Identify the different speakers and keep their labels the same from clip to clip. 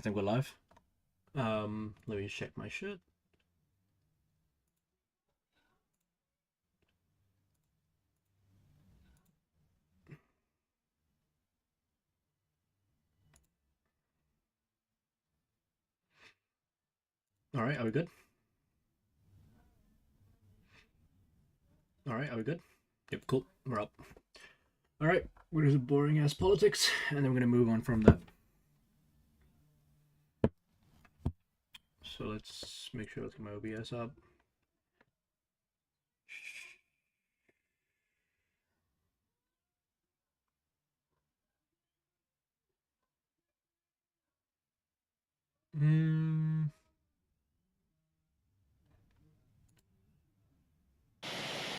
Speaker 1: think we're live. Let me check my shit. All right, are we good? All right, are we good? Yep, cool. We're up. All right, we're gonna do boring ass politics, and then we're gonna move on from that. So let's make sure let's get my OBS up.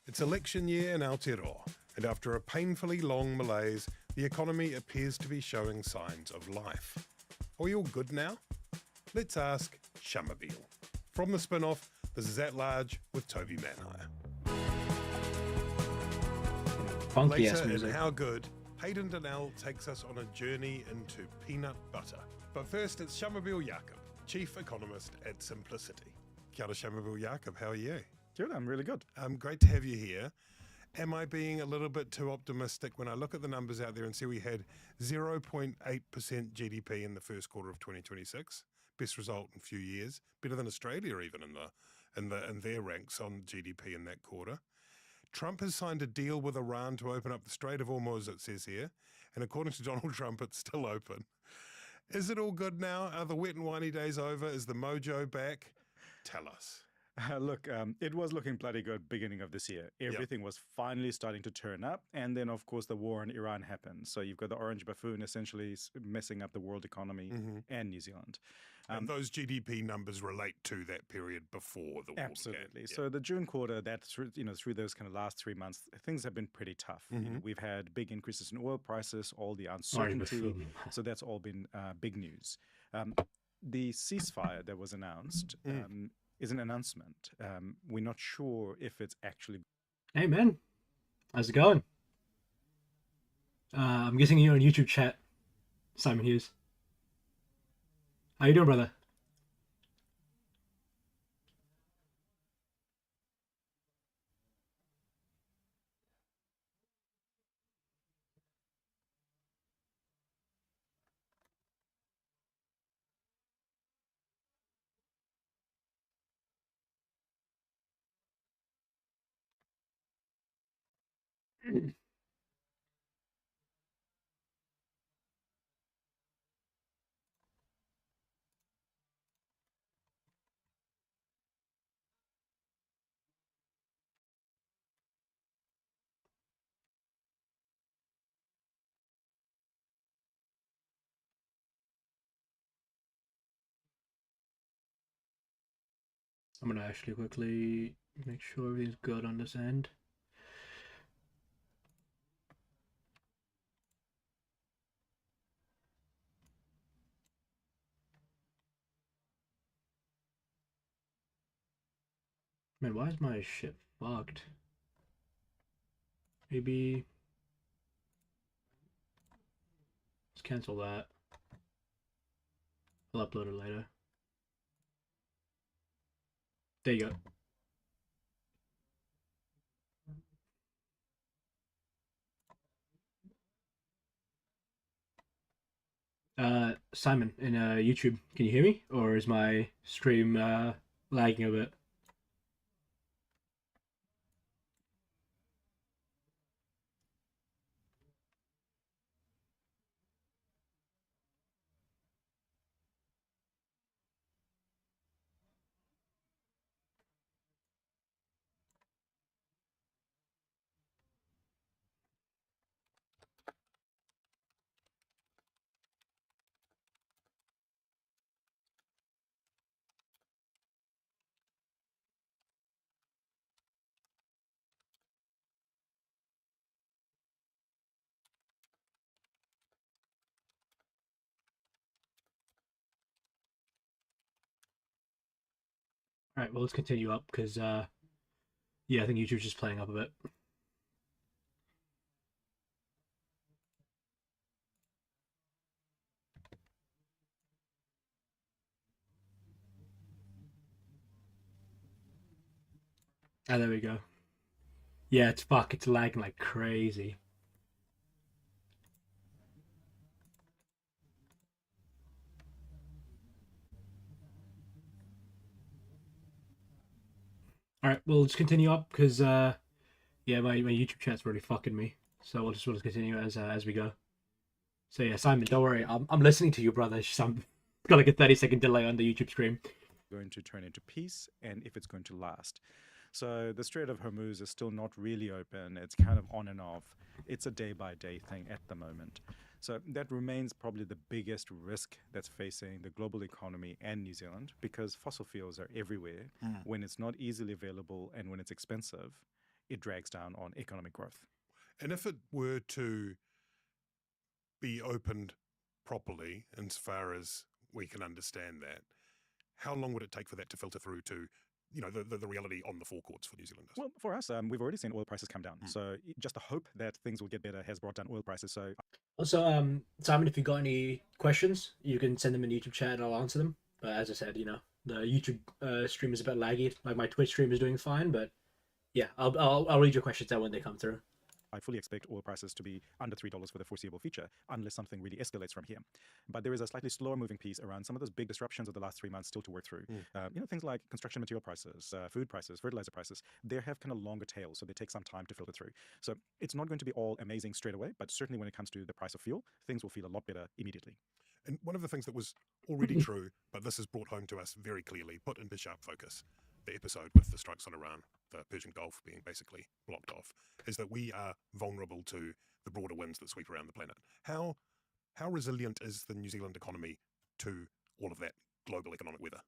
Speaker 2: It's election year in Aotearoa, and after a painfully long malaise, the economy appears to be showing signs of life. Are we all good now? Let's ask Shamabeel. From the spin-off, this is At Large with Toby Manhire.
Speaker 1: Funky ass
Speaker 2: Later in
Speaker 1: music.
Speaker 2: How Good, Hayden Donnell takes us on a journey into peanut butter. But first, it's Shamabeel Jacob, Chief Economist at Simplicity. Kia ora, Shamabeel Jacob, how are you?
Speaker 3: Good, I'm really good.
Speaker 2: Great to have you here. Am I being a little bit too optimistic when I look at the numbers out there and see we had 0.8% GDP in the first quarter of 2026? Best result in a few years, better than Australia even in their ranks on GDP in that quarter. Trump has signed a deal with Iran to open up the Strait of Hormuz, it says here, and according to Donald Trump, it's still open. Is it all good now? Are the wet and whiny days over? Is the mojo back? Tell us.
Speaker 3: Look, it was looking bloody good beginning of this year. Everything was finally starting to turn up. And then, of course, the war in Iran happened. So you've got the orange buffoon essentially messing up the world economy and New Zealand.
Speaker 2: And those GDP numbers relate to that period before the war
Speaker 3: Absolutely.
Speaker 2: began.
Speaker 3: So the June quarter, through those kind of last 3 months, things have been pretty tough. We've had big increases in oil prices, all the uncertainty. So that's all been big news. The ceasefire that was announced is an announcement. We're not sure if it's actually...
Speaker 1: Hey, man. How's it going? I'm guessing you're on YouTube chat, Simon Hughes. How you doing, brother? I'm gonna actually quickly make sure everything's good on this end. Man, why is my shit fucked? Maybe... Let's cancel that. I'll upload it later. There you go. Simon, in YouTube, can you hear me? Or is my stream lagging a bit? Alright, well, let's continue up, because, yeah, I think YouTube's just playing up a bit. Ah, there we go. Yeah, it's lagging like crazy. All right, we'll just continue up because yeah, my YouTube chat's really fucking me. So we'll just continue as we go. So yeah, Simon, don't worry, I'm listening to you, brother. It's just, I'm got like a 30-second delay on the YouTube stream.
Speaker 3: Going to turn into peace and if it's going to last. So the Strait of Hormuz is still not really open. It's kind of on and off. It's a day-by-day thing at the moment. So that remains probably the biggest risk that's facing the global economy and New Zealand because fossil fuels are everywhere. When it's not easily available and when it's expensive, it drags down on economic growth.
Speaker 2: And if it were to be opened properly, as far as we can understand that, how long would it take for that to filter through to, you know, the reality on the forecourts for New Zealanders?
Speaker 3: Well, for us, we've already seen oil prices come down. So just the hope that things will get better has brought down oil prices. So
Speaker 1: Also, Simon, if you got any questions, you can send them in the YouTube chat and I'll answer them. But as I said, the YouTube stream is a bit laggy. Like my Twitch stream is doing fine, but yeah, I'll read your questions out when they come through.
Speaker 3: I fully expect oil prices to be under $3 for the foreseeable future, unless something really escalates from here. But there is a slightly slower moving piece around some of those big disruptions of the last 3 months still to work through. Things like construction material prices, food prices, fertilizer prices, they have kind of longer tails, so they take some time to filter through. So it's not going to be all amazing straight away, but certainly when it comes to the price of fuel, things will feel a lot better immediately.
Speaker 2: And one of the things that was already true, but this is brought home to us very clearly, put into sharp focus, the episode with the strikes on Iran, the Persian Gulf being basically blocked off, is that we are vulnerable to the broader winds that sweep around the planet. How resilient is the New Zealand economy to all of that global economic weather?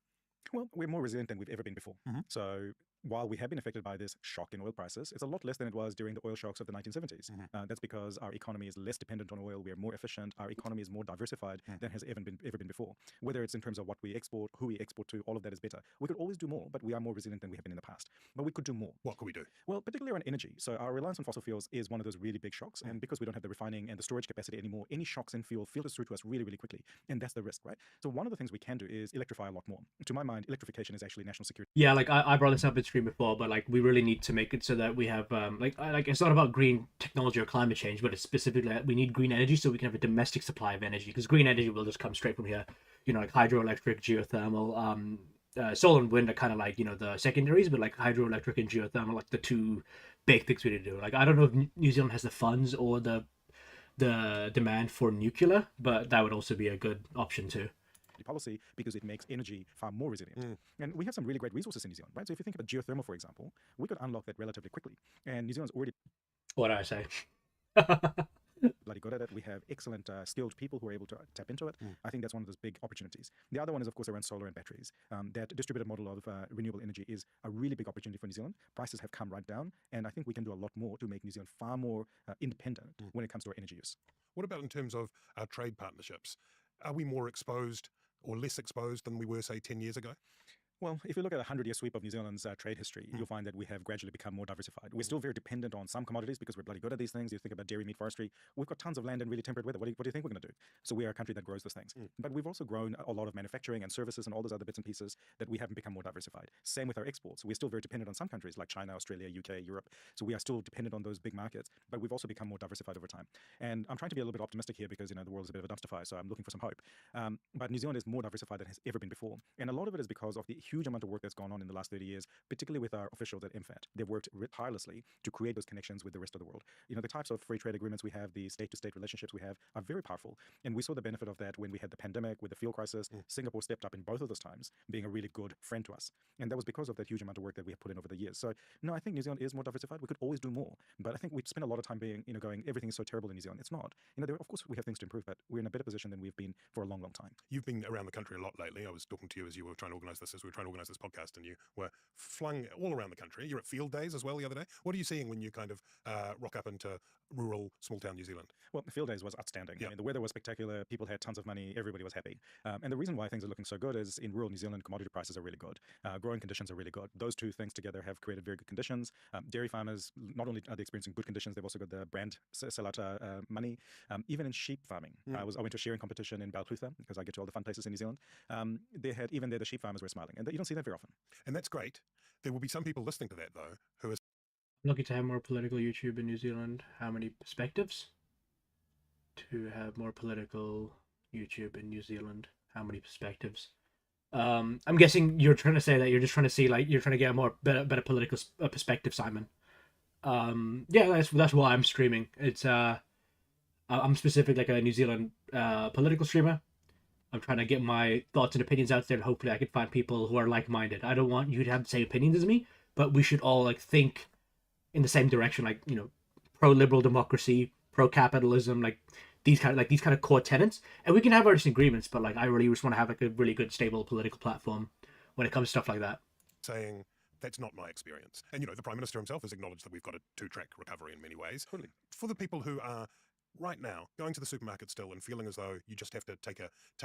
Speaker 3: Well, we're more resilient than we've ever been before. So while we have been affected by this shock in oil prices, it's a lot less than it was during the oil shocks of the 1970s. That's because our economy is less dependent on oil. We are more efficient. Our economy is more diversified than has ever been before. Whether it's in terms of what we export, who we export to, all of that is better. We could always do more, but we are more resilient than we have been in the past. But we could do more.
Speaker 2: What could we do?
Speaker 3: Well, particularly around energy. So our reliance on fossil fuels is one of those really big shocks. And because we don't have the refining and the storage capacity anymore, any shocks in fuel filters through to us really, really quickly. And that's the risk, right? So one of the things we can do is electrify a lot more. To my mind, electrification is actually national security.
Speaker 1: Yeah, like I brought this up in stream before, but like we really need to make it so that we have like it's not about green technology or climate change, but it's specifically we need green energy so we can have a domestic supply of energy because green energy will just come straight from here. Like hydroelectric, geothermal, solar and wind are kind of like the secondaries, but like hydroelectric and geothermal are like the two big things we need to do. Like I don't know if New Zealand has the funds or the demand for nuclear, but that would also be a good option too.
Speaker 3: Policy because it makes energy far more resilient. And we have some really great resources in New Zealand, right? So if you think about geothermal, for example, we could unlock that relatively quickly. And New Zealand's already
Speaker 1: What did I say?
Speaker 3: bloody good at it. We have excellent skilled people who are able to tap into it. I think that's one of those big opportunities. The other one is, of course, around solar and batteries. That distributed model of renewable energy is a really big opportunity for New Zealand. Prices have come right down, and I think we can do a lot more to make New Zealand far more independent when it comes to our energy use.
Speaker 2: What about in terms of our trade partnerships? Are we more exposed or less exposed than we were, say, 10 years ago?
Speaker 3: Well, if you look at a 100-year sweep of New Zealand's trade history, you'll find that we have gradually become more diversified. We're still very dependent on some commodities because we're bloody good at these things. You think about dairy, meat, forestry. We've got tons of land and really temperate weather. What do you think we're going to do? So we are a country that grows those things. But we've also grown a lot of manufacturing and services and all those other bits and pieces that we haven't become more diversified. Same with our exports. We're still very dependent on some countries like China, Australia, UK, Europe. So we are still dependent on those big markets, but we've also become more diversified over time. And I'm trying to be a little bit optimistic here because, the world is a bit of a dumpster fire, so I'm looking for some hope. But New Zealand is more diversified than has ever been before. And a lot of it is because of the huge amount of work that's gone on in the last 30 years, particularly with our officials at MFAT. They've worked tirelessly to create those connections with the rest of the world. The types of free trade agreements we have, the state-to-state relationships we have are very powerful. And we saw the benefit of that when we had the pandemic, with the fuel crisis. Singapore stepped up in both of those times, being a really good friend to us. And that was because of that huge amount of work that we have put in over the years. So, no, I think New Zealand is more diversified. We could always do more. But I think we've spent a lot of time being, going, everything is so terrible in New Zealand. It's not. Of course, we have things to improve, but we're in a better position than we've been for a long, long time.
Speaker 2: You've been around the country a lot lately. I was talking to you as you were trying to organise this, podcast, and you were flung all around the country. You're at field days as well the other day. What are you seeing when you kind of rock up into rural, small town New Zealand?
Speaker 3: Well, the field days was outstanding.
Speaker 2: Yeah.
Speaker 3: The weather was spectacular. People had tons of money. Everybody was happy. And the reason why things are looking so good is in rural New Zealand, commodity prices are really good. Growing conditions are really good. Those two things together have created very good conditions. Dairy farmers, not only are they experiencing good conditions, they've also got the brand sell-out money. Even in sheep farming. I went to a shearing competition in Balclutha because I get to all the fun places in New Zealand. The sheep farmers were smiling. And you don't see that very often.
Speaker 2: And that's great. There will be some people listening to that, though, who are
Speaker 1: Looking to have more political YouTube in New Zealand. How many perspectives? To have more political YouTube in New Zealand. How many perspectives? I'm guessing you're trying to say that you're just trying to see, like, you're trying to get a more better political perspective, Simon. Yeah, that's why I'm streaming. It's I'm specific like a New Zealand political streamer. I'm trying to get my thoughts and opinions out there, and hopefully I can find people who are like-minded. I don't want you to have the same opinions as me, but we should all like think in the same direction, like, you know, pro-liberal democracy, pro-capitalism, like these kind of core tenets. And we can have our disagreements, but like I really just want to have like a really good, stable political platform when it comes to stuff like that.
Speaker 2: saying that's not my experience. And, you know, the Prime Minister himself has acknowledged that we've got a two-track recovery in many ways.
Speaker 3: Totally.
Speaker 2: For the people who are right now going to the supermarket still and feeling as though you just have to take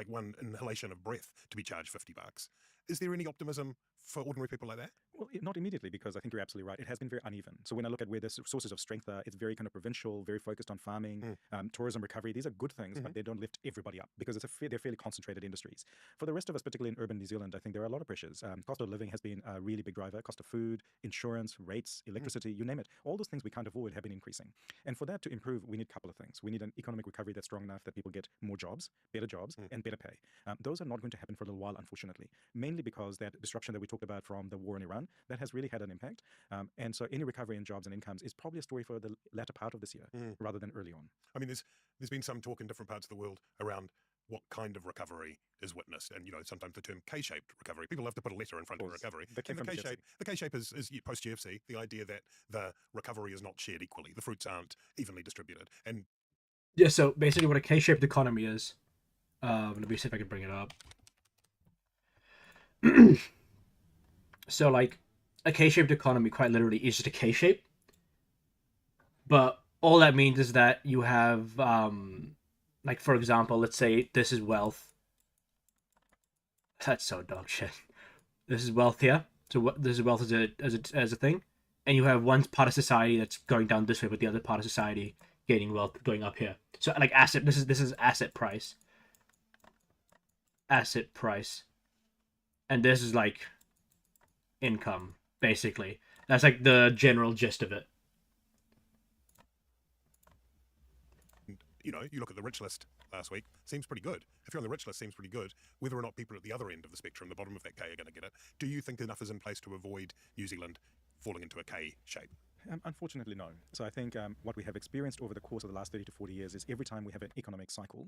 Speaker 2: one inhalation of breath to be charged $50, is there any optimism for ordinary people like that?
Speaker 3: Well, not immediately, because I think you're absolutely right. It has been very uneven. So when I look at where the sources of strength are, it's very kind of provincial, very focused on farming, tourism recovery. These are good things, but they don't lift everybody up because they're fairly concentrated industries. For the rest of us, particularly in urban New Zealand, I think there are a lot of pressures. Cost of living has been a really big driver. Cost of food, insurance, rates, electricity, you name it. All those things we can't avoid have been increasing. And for that to improve, we need a couple of things. We need an economic recovery that's strong enough that people get more jobs, and better pay. Those are not going to happen for a little while, unfortunately, mainly because that disruption that we talked about from the war in Iran, that has really had an impact. And so any recovery in jobs and incomes is probably a story for the latter part of this year rather than early on.
Speaker 2: I mean, there's been some talk in different parts of the world around what kind of recovery is witnessed. And, you know, sometimes the term K-shaped recovery, people love to put a letter in front of recovery. The K-shape is post-GFC, the idea that the recovery is not shared equally. The fruits aren't evenly distributed. And
Speaker 1: yeah, so basically what a K-shaped economy is, let me see if I can bring it up. So like a K-shaped economy quite literally is just a K-shape, but all that means is that you have like, for example, let's say this is wealth. That's so dog shit. This is wealth here. So this is wealth as a thing, and you have one part of society that's going down this way, but the other part of society gaining wealth going up here. So like asset. This is asset price. Asset price, and this is like income, basically. That's like the general gist of it.
Speaker 2: You know, you look at the rich list last week, seems pretty good. If you're on the rich list, seems pretty good. Whether or not people at the other end of the spectrum, the bottom of that K, are going to get it, do you think enough is in place to avoid New Zealand falling into a K shape?
Speaker 3: Unfortunately, no. So I think what we have experienced over the course of the last 30 to 40 years is every time we have an economic cycle,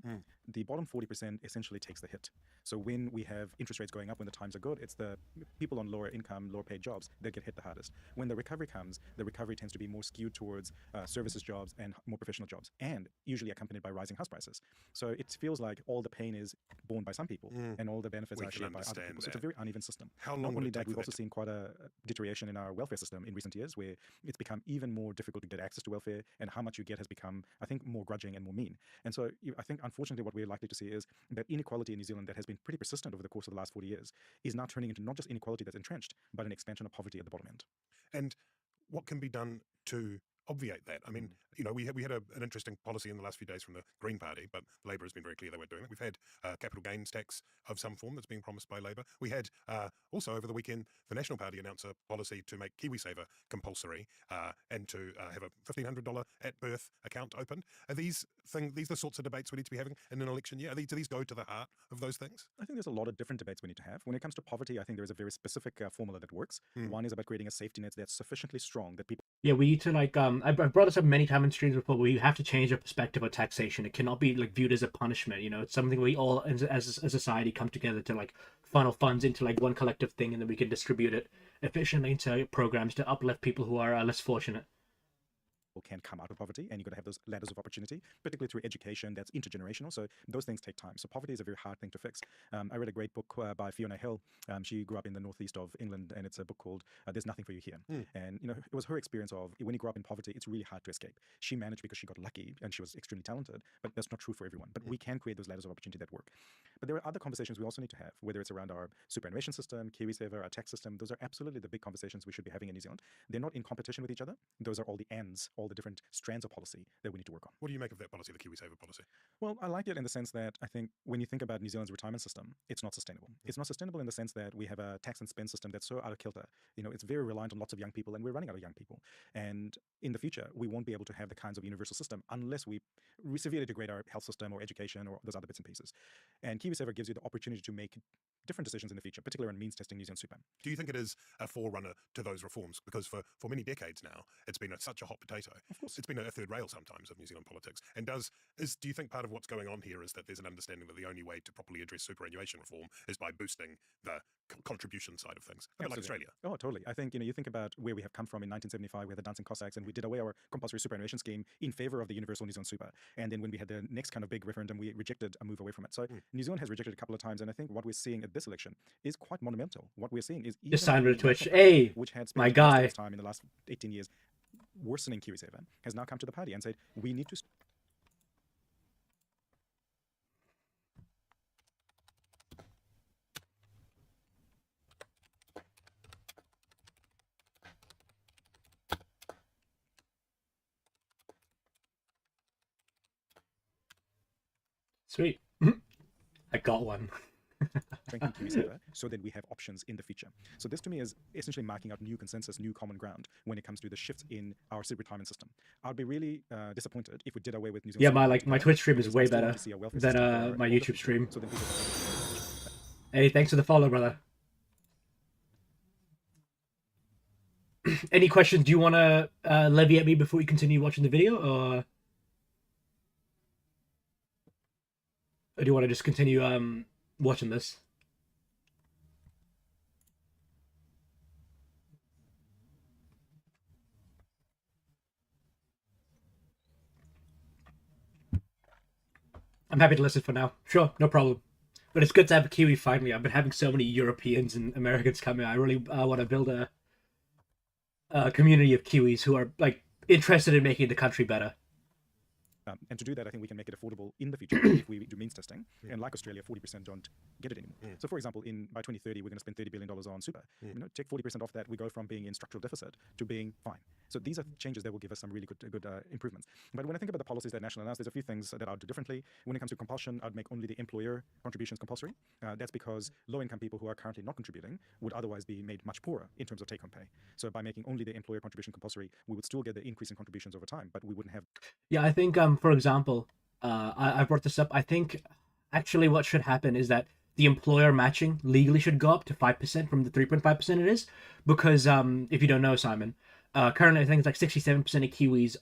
Speaker 3: the bottom 40% essentially takes the hit. So when we have interest rates going up, when the times are good, it's the people on lower income, lower paid jobs that get hit the hardest. When the recovery comes, the recovery tends to be more skewed towards services jobs and more professional jobs, and usually accompanied by rising house prices. So it feels like all the pain is borne by some people and all the benefits are shared by other people. So it's a very uneven system.
Speaker 2: How long
Speaker 3: Not
Speaker 2: would
Speaker 3: only
Speaker 2: it take
Speaker 3: that, we've
Speaker 2: for
Speaker 3: also seen quite a deterioration in our welfare system in recent years, where it's become even more difficult to get access to welfare, and how much you get has become, I think, more grudging and more mean. And so I think, unfortunately, what we're likely to see is that inequality in New Zealand that has been pretty persistent over the course of the last 40 years is now turning into not just inequality that's entrenched, but an expansion of poverty at the bottom end.
Speaker 2: And what can be done to obviate that? I mean, you know, we had an interesting policy in the last few days from the Green Party, but Labor has been very clear they weren't doing it. We've had capital gains tax of some form that's being promised by Labor. We had also over the weekend the National Party announce a policy to make KiwiSaver compulsory and to have a $1,500 at birth account opened. Are these the sorts of debates we need to be having in an election year? Do these go to the heart of those things?
Speaker 3: I think there's a lot of different debates we need to have. When it comes to poverty, I think there is a very specific formula that works. One is about creating a safety net that's sufficiently strong that people...
Speaker 1: Yeah, we need to like I've brought this up many times in streams before. We have to change our perspective of taxation. It cannot be like viewed as a punishment. You know, it's something we all as a society come together to like funnel funds into like one collective thing, and then we can distribute it efficiently into programs to uplift people who are less fortunate.
Speaker 3: Can come out of poverty, and you've got to have those ladders of opportunity, particularly through education that's intergenerational. So those things take time. So poverty is a very hard thing to fix. I read a great book by Fiona Hill. She grew up in the northeast of England, and it's a book called There's Nothing for You Here. And you know, it was her experience of when you grow up in poverty, it's really hard to escape. She managed because she got lucky and she was extremely talented, but that's not true for everyone. But we can create those ladders of opportunity that work. But there are other conversations we also need to have, whether it's around our superannuation system, KiwiSaver, our tax system. Those are absolutely the big conversations we should be having in New Zealand. They're not in competition with each other. Those are all the ends all the different strands of policy that we need to work on.
Speaker 2: What do you make of that policy, the KiwiSaver policy?
Speaker 3: Well, I like it in the sense that I think when you think about New Zealand's retirement system, it's not sustainable. It's not sustainable in the sense that we have a tax and spend system that's so out of kilter. It's very reliant on lots of young people, and we're running out of young people. And in the future, we won't be able to have the kinds of universal system unless we severely degrade our health system or education or those other bits and pieces. And KiwiSaver gives you the opportunity to make different decisions in the future, particularly on means testing New Zealand super.
Speaker 2: Do you think it is a forerunner to those reforms? Because for many decades now, it's been such a hot potato.
Speaker 3: Of course.
Speaker 2: It's been a third rail sometimes of New Zealand politics. And do you think part of what's going on here is that there's an understanding that the only way to properly address superannuation reform is by boosting the contribution side of things? A bit like Australia.
Speaker 3: Oh, totally. I think, you think about where we have come from in 1975, we had the Dancing Cossacks, and we did away our compulsory superannuation scheme in favor of the universal New Zealand super. And then when we had the next kind of big referendum, we rejected a move away from it. So New Zealand has rejected a couple of times, and I think what we're seeing at this election is quite monumental. What we're seeing is
Speaker 1: Just signed with Twitch.
Speaker 3: Party,
Speaker 1: Hey,
Speaker 3: which had
Speaker 1: my
Speaker 3: spent most of
Speaker 1: guy.
Speaker 3: its time in the last 18 years worsening KiwiSaver, has now come to the party and said, we need to
Speaker 1: Sweet. I got one.
Speaker 3: strengthen KiwiSaver so that we have options in the future. So this to me is essentially marking out new consensus, new common ground when it comes to the shifts in our retirement system. I'd be really disappointed if we did away with New Zealand.
Speaker 1: Yeah, my Twitch stream is way better than my YouTube stream.
Speaker 3: So
Speaker 1: Hey, thanks for the follow, brother. Any questions? Do you want to levy at me before we continue watching the video, or do you want to just continue watching this? I'm happy to listen for now. Sure, no problem. But it's good to have a Kiwi finally. I've been having so many Europeans and Americans come in. I really want to build a community of Kiwis who are interested in making the country better.
Speaker 3: And to do that, I think we can make it affordable in the future if we do means testing. And like Australia, 40% don't get it anymore. So, for example, by 2030, we're going to spend $30 billion on super. Take 40% off that, we go from being in structural deficit to being fine. So these are changes that will give us some really good improvements. But when I think about the policies that National announced, there's a few things that I'll do differently. When it comes to compulsion, I'd make only the employer contributions compulsory. That's because low-income people who are currently not contributing would otherwise be made much poorer in terms of take-home pay. So by making only the employer contribution compulsory, we would still get the increase in contributions over time, but we wouldn't have...
Speaker 1: Yeah, I think, for example, I brought this up. I think actually what should happen is that the employer matching legally should go up to 5% from the 3.5% it is. Because if you don't know, Simon, currently I think it's like 67% of Kiwis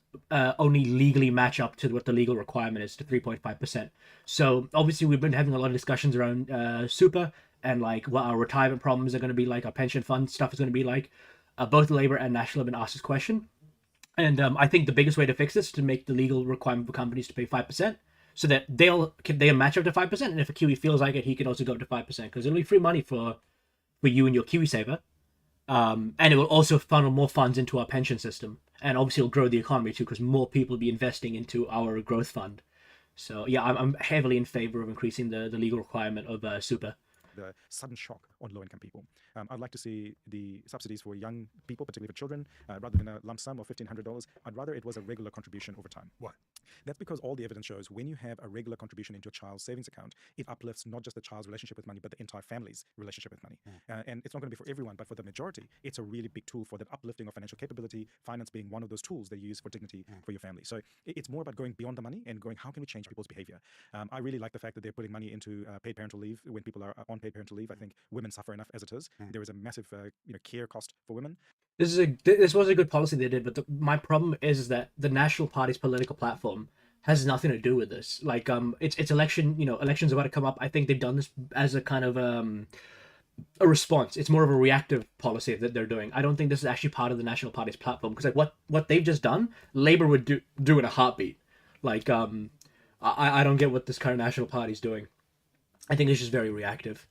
Speaker 1: only legally match up to what the legal requirement is, to 3.5%. So obviously we've been having a lot of discussions around super and what our retirement problems are going to be like, our pension fund stuff is going to be like. Both Labour and National have been asked this question. And I think the biggest way to fix this is to make the legal requirement for companies to pay 5%, so that they'll match up to 5%. And if a Kiwi feels like it, he can also go up to 5%, because it'll be free money for you and your KiwiSaver. And it will also funnel more funds into our pension system. And obviously it'll grow the economy too, because more people will be investing into our growth fund. So yeah, I'm heavily in favor of increasing the legal requirement of super.
Speaker 3: The sudden shock on low-income people. I'd like to see the subsidies for young people, particularly for children, rather than a lump sum of $1,500. I'd rather it was a regular contribution over time.
Speaker 2: Why?
Speaker 3: That's because all the evidence shows when you have a regular contribution into a child's savings account, it uplifts not just the child's relationship with money, but the entire family's relationship with money. And it's not going to be for everyone, but for the majority, it's a really big tool for that uplifting of financial capability, finance being one of those tools they use for dignity for your family. So it's more about going beyond the money and going, how can we change people's behavior? I really like the fact that they're putting money into paid parental leave when people are on paid parental leave. I think women suffer enough as it is. There is a massive care cost for women.
Speaker 1: This was a good policy they did, but my problem is that the National Party's political platform has nothing to do with this. It's election, elections are about to come up. I think they've done this as a kind of a response. It's more of a reactive policy that they're doing. I don't think this is actually part of the National Party's platform, because what they've just done, Labour would do in a heartbeat. I don't get what this current National Party's doing. I think it's just very reactive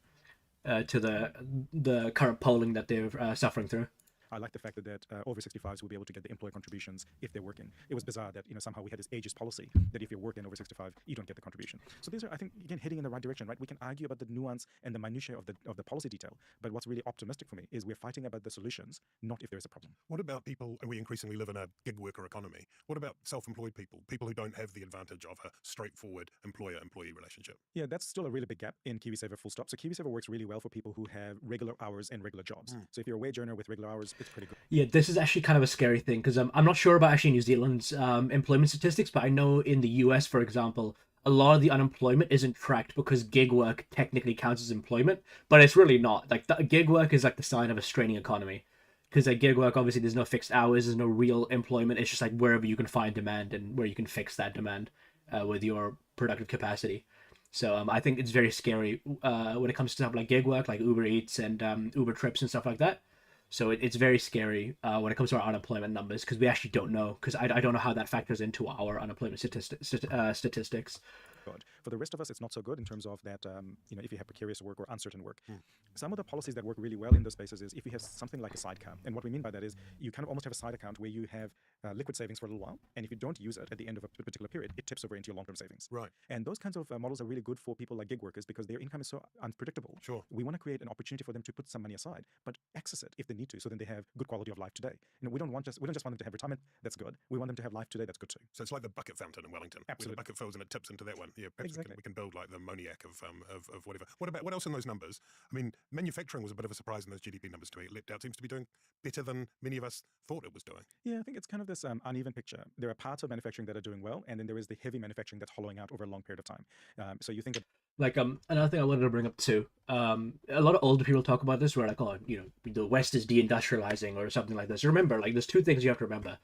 Speaker 1: to the current polling that they're suffering through.
Speaker 3: I like the fact that over 65s will be able to get the employer contributions if they're working. It was bizarre that somehow we had this ageist policy that if you're working over 65, you don't get the contribution. So these are, I think, again, heading in the right direction, right? We can argue about the nuance and the minutiae of the policy detail, but what's really optimistic for me is we're fighting about the solutions, not if there's a problem.
Speaker 2: What about people, and we increasingly live in a gig worker economy, what about self-employed people who don't have the advantage of a straightforward employer-employee relationship?
Speaker 3: Yeah, that's still a really big gap in KiwiSaver full stop. So KiwiSaver works really well for people who have regular hours and regular jobs. So if you're a wage earner with regular hours, it's pretty good.
Speaker 1: Yeah, this is actually kind of a scary thing because I'm not sure about actually New Zealand's employment statistics, but I know in the US, for example, a lot of the unemployment isn't tracked because gig work technically counts as employment, but it's really not. Like, the gig work is like the sign of a straining economy. Because at gig work, obviously, there's no fixed hours, there's no real employment. It's just like wherever you can find demand and where you can fix that demand with your productive capacity. So I think it's very scary when it comes to stuff like gig work, like Uber Eats and Uber Trips and stuff like that. So it's very scary when it comes to our unemployment numbers because we actually don't know, because I don't know how that factors into our unemployment statistics.
Speaker 3: Good. For the rest of us, it's not so good in terms of that, if you have precarious work or uncertain work. Some of the policies that work really well in those spaces is if you have something like a sidecar. And what we mean by that is you kind of almost have a side account where you have liquid savings for a little while. And if you don't use it at the end of a particular period, it tips over into your long-term savings.
Speaker 2: Right.
Speaker 3: And those kinds of models are really good for people like gig workers because their income is so unpredictable.
Speaker 2: Sure.
Speaker 3: We want to create an opportunity for them to put some money aside, but access it if they need to, so then they have good quality of life today. We don't just want them to have retirement. That's good. We want them to have life today. That's good too.
Speaker 2: So it's like the bucket fountain in Wellington.
Speaker 3: Absolutely.
Speaker 2: Where the bucket fills and it tips into that one. Yeah, perhaps
Speaker 3: Exactly.
Speaker 2: we can build like the Moniac of whatever. What else in those numbers? I mean, manufacturing was a bit of a surprise in those GDP numbers to me. It leapt out. Seems to be doing better than many of us thought it was doing.
Speaker 3: Yeah, I think it's kind of this uneven picture. There are parts of manufacturing that are doing well, and then there is the heavy manufacturing that's hollowing out over a long period of time. So you think of
Speaker 1: Like another thing I wanted to bring up too. A lot of older people talk about this, where like, oh, the West is deindustrializing or something like this. Remember, like, there's two things you have to remember.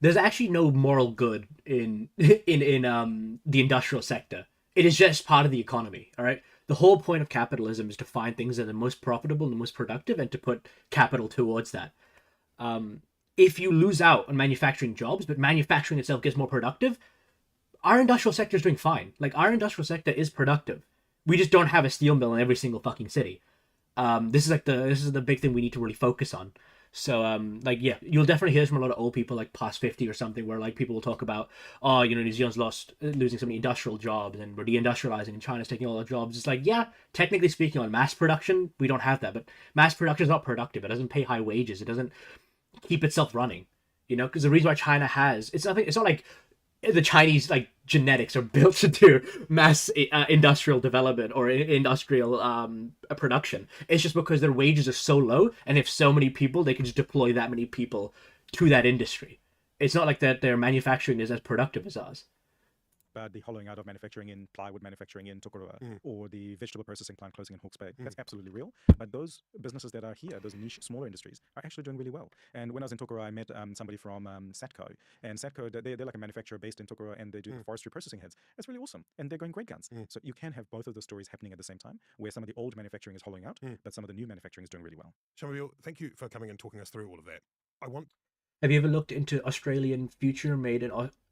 Speaker 1: There's actually no moral good in the industrial sector. It is just part of the economy. All right. The whole point of capitalism is to find things that are the most profitable and the most productive, and to put capital towards that. If you lose out on manufacturing jobs, but manufacturing itself gets more productive, our industrial sector is doing fine. Like, our industrial sector is productive. We just don't have a steel mill in every single fucking city. This is the big thing we need to really focus on. So yeah, you'll definitely hear this from a lot of old people, like past 50 or something, where like people will talk about, oh, New Zealand's losing so many industrial jobs and we're deindustrializing and China's taking all our jobs. It's like, yeah, technically speaking, on mass production, we don't have that, but mass production is not productive. It doesn't pay high wages. It doesn't keep itself running, because the reason why China has, it's not like the Chinese like genetics are built to do mass industrial development or industrial production. It's just because their wages are so low, and if so many people, they can just deploy that many people to that industry. It's not like that their manufacturing is as productive as ours.
Speaker 3: the hollowing out of manufacturing in plywood manufacturing in Tokoroa or the vegetable processing plant closing in Hawke's Bay. That's absolutely real. But those businesses that are here, those niche, smaller industries, are actually doing really well. And when I was in Tokoroa, I met somebody from Satco. And Satco, they're like a manufacturer based in Tokoroa, and they do the forestry processing heads. That's really awesome. And they're going great guns. So you can have both of those stories happening at the same time, where some of the old manufacturing is hollowing out, but some of the new manufacturing is doing really well.
Speaker 2: Shamil, thank you for coming and talking us through all of that.
Speaker 1: Have you ever looked into Australian future made in?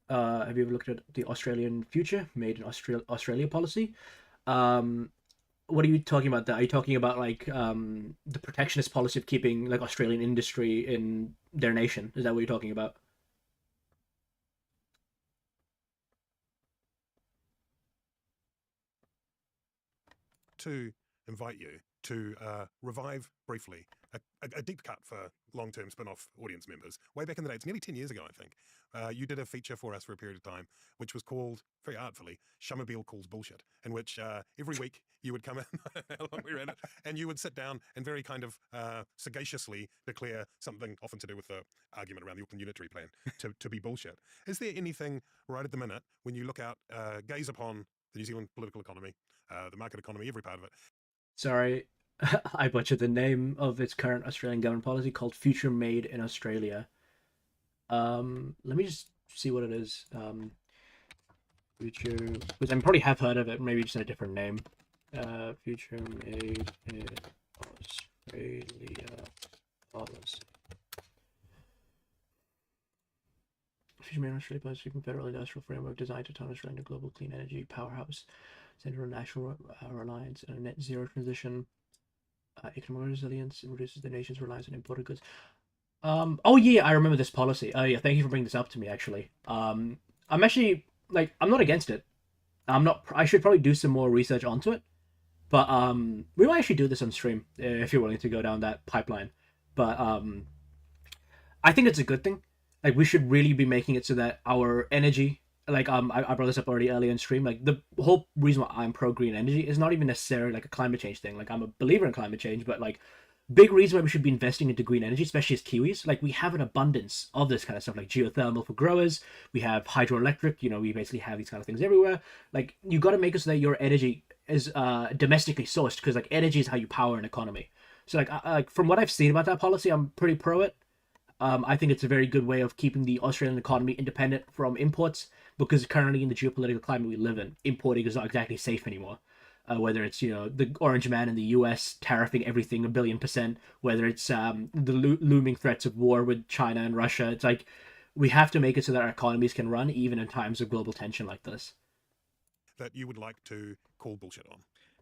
Speaker 1: Have you ever looked at the Australian future made in Australia policy? What are you talking about? That are you talking about like the protectionist policy of keeping like Australian industry in their nation? Is that what you're talking about?
Speaker 2: To invite you to revive briefly a deep cut for long-term spin-off audience members. Way back in the day, it's nearly 10 years ago, I think, you did a feature for us for a period of time, which was called, very artfully, Shamabeel Calls Bullshit, in which every week you would come in, how long we ran it, and you would sit down and very kind of sagaciously declare something often to do with the argument around the Auckland Unitary Plan to be bullshit. Is there anything right at the minute when you look out, gaze upon the New Zealand political economy, the market economy, every part of it?
Speaker 1: Sorry, I butchered the name of its current Australian government policy, called Future Made in Australia. Let me just see what it is. Future, because I probably have heard of it, maybe just in a different name. Future Made in Australia policy. Future Made in Australia policy, federal industrial framework designed to turn Australia into a global clean energy powerhouse, centered on national reliance and a net zero transition. Economic resilience, and reduces the nation's reliance on imported goods. Oh yeah, I remember this policy. Oh yeah, thank you for bringing this up to me. Actually, I'm actually like I'm not against it. I'm not. I should probably do some more research onto it. But we might actually do this on stream if you're willing to go down that pipeline. But I think it's a good thing. Like we should really be making it so that our energy, like I brought this up already earlier in stream. Like the whole reason why I'm pro green energy is not even necessarily like a climate change thing. Like I'm a believer in climate change, but like big reason why we should be investing into green energy, especially as Kiwis. Like we have an abundance of this kind of stuff, like geothermal for growers. We have hydroelectric. You know, we basically have these kind of things everywhere. Like you got to make it so that your energy is domestically sourced, because like energy is how you power an economy. So like from what I've seen about that policy, I'm pretty pro it. I think it's a very good way of keeping the Australian economy independent from imports, because currently in the geopolitical climate we live in, importing is not exactly safe anymore. Whether it's the orange man in the U.S. tariffing everything 1 billion%, whether it's the looming threats of war with China and Russia, it's like we have to make it so that our economies can run even in times of global tension like this.
Speaker 2: That you would like to call bullshit on?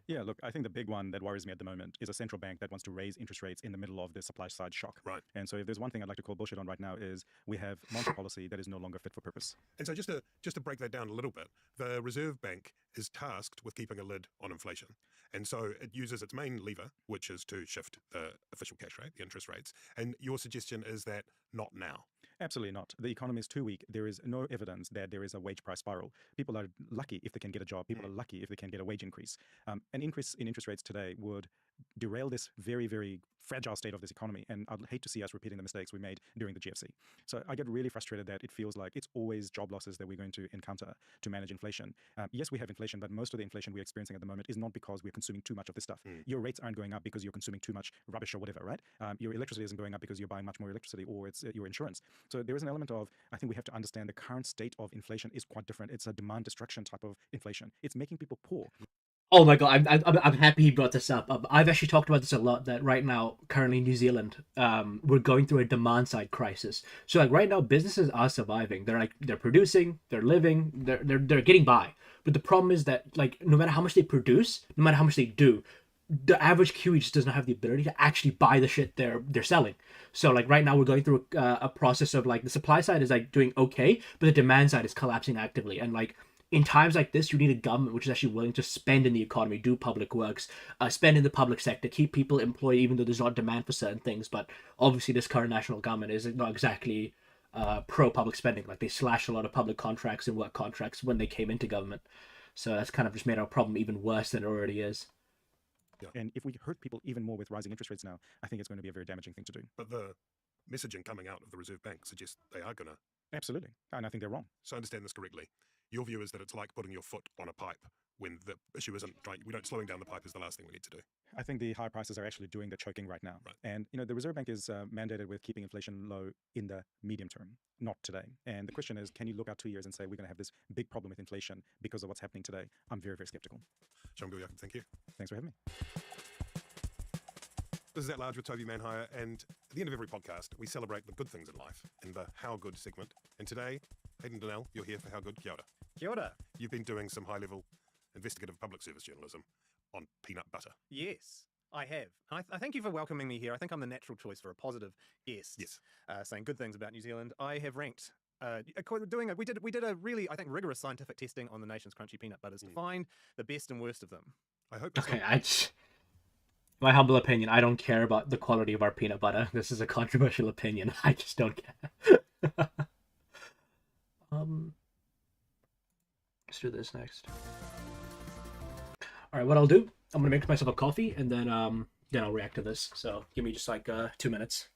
Speaker 3: Yeah, look, I think the big one that worries me at the moment is a central bank that wants to raise interest rates in the middle of the supply side shock.
Speaker 2: Right.
Speaker 3: And so if there's one thing I'd like to call bullshit on right now is we have monetary policy that is no longer fit for purpose.
Speaker 2: And so just to break that down a little bit, the Reserve Bank is tasked with keeping a lid on inflation. And so it uses its main lever, which is to shift the official cash rate, the interest rates. And your suggestion is that not now.
Speaker 3: Absolutely not. The economy is too weak. There is no evidence that there is a wage price spiral. People are lucky if they can get a job. People are lucky if they can get a wage increase. An increase in interest rates today would derail this very, very fragile state of this economy. And I'd hate to see us repeating the mistakes we made during the GFC. So I get really frustrated that it feels like it's always job losses that we're going to encounter to manage inflation. Yes, we have inflation, but most of the inflation we're experiencing at the moment is not because we're consuming too much of this stuff. Your rates aren't going up because you're consuming too much rubbish or whatever, right? Your electricity isn't going up because you're buying much more electricity, or it's your insurance. So there is an element of, I think we have to understand the current state of inflation is quite different. It's a demand destruction type of inflation. It's making people poor.
Speaker 1: Oh my god, I'm happy he brought this up. I've actually talked about this a lot. That right now, currently in New Zealand, we're going through a demand side crisis. So like right now, businesses are surviving. They're producing, they're living, they're getting by. But the problem is that like no matter how much they produce, no matter how much they do, the average Kiwi just does not have the ability to actually buy the shit they're selling. So like right now, we're going through a process of like the supply side is like doing okay, but the demand side is collapsing actively, and like in times like this, you need a government which is actually willing to spend in the economy, do public works, spend in the public sector, keep people employed, even though there's not demand for certain things. But obviously, this current national government is not exactly pro public spending. Like they slashed a lot of public contracts and work contracts when they came into government. So that's kind of just made our problem even worse than it already is.
Speaker 2: Yeah.
Speaker 3: And if we hurt people even more with rising interest rates now, I think it's going to be a very damaging thing to do.
Speaker 2: But the messaging coming out of the Reserve Bank suggests they are going to.
Speaker 3: Absolutely. And I think they're wrong.
Speaker 2: So I understand this correctly. Your view is that it's like putting your foot on a pipe when the issue isn't slowing down the pipe is the last thing we need to do.
Speaker 3: I think the high prices are actually doing the choking right now.
Speaker 2: Right.
Speaker 3: And, the Reserve Bank is mandated with keeping inflation low in the medium term, not today. And the question is, can you look out 2 years and say we're going to have this big problem with inflation because of what's happening today? I'm very, very skeptical.
Speaker 2: Sean Gilliak, thank you.
Speaker 3: Thanks for having me.
Speaker 2: This is At Large with Toby Manhire, and at the end of every podcast, we celebrate the good things in life in the How Good segment. And today, Hayden Donnell, you're here for How Good. Kia ora.
Speaker 4: Kia ora.
Speaker 2: You've been doing some high-level investigative public service journalism on peanut butter.
Speaker 4: Yes, I have. I thank you for welcoming me here. I think I'm the natural choice for a positive guest.
Speaker 2: Yes.
Speaker 4: Saying good things about New Zealand. I have ranked. We did a really, I think, rigorous scientific testing on the nation's crunchy peanut butters to find the best and worst of them.
Speaker 2: I hope it's
Speaker 1: Okay, my humble opinion, I don't care about the quality of our peanut butter. This is a controversial opinion. I just don't care. Let's do this next. All right, what I'll do, I'm gonna make myself a coffee, and then I'll react to this. So give me just like 2 minutes.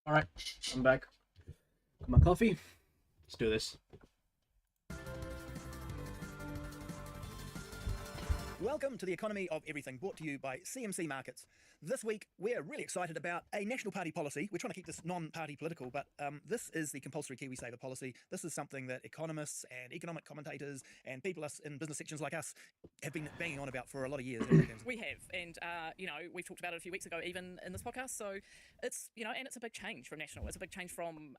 Speaker 1: All right, I'm back. Got my coffee. Let's do this.
Speaker 5: Welcome to the Economy of Everything, brought to you by CMC Markets. This week, we're really excited about a national party policy. We're trying to keep this non-party political, but this is the compulsory KiwiSaver policy. This is something that economists and economic commentators and people in business sections like us have been banging on about for a lot of years.
Speaker 6: We have, and we've talked about it a few weeks ago, even in this podcast. So it's and it's a big change from national. It's a big change from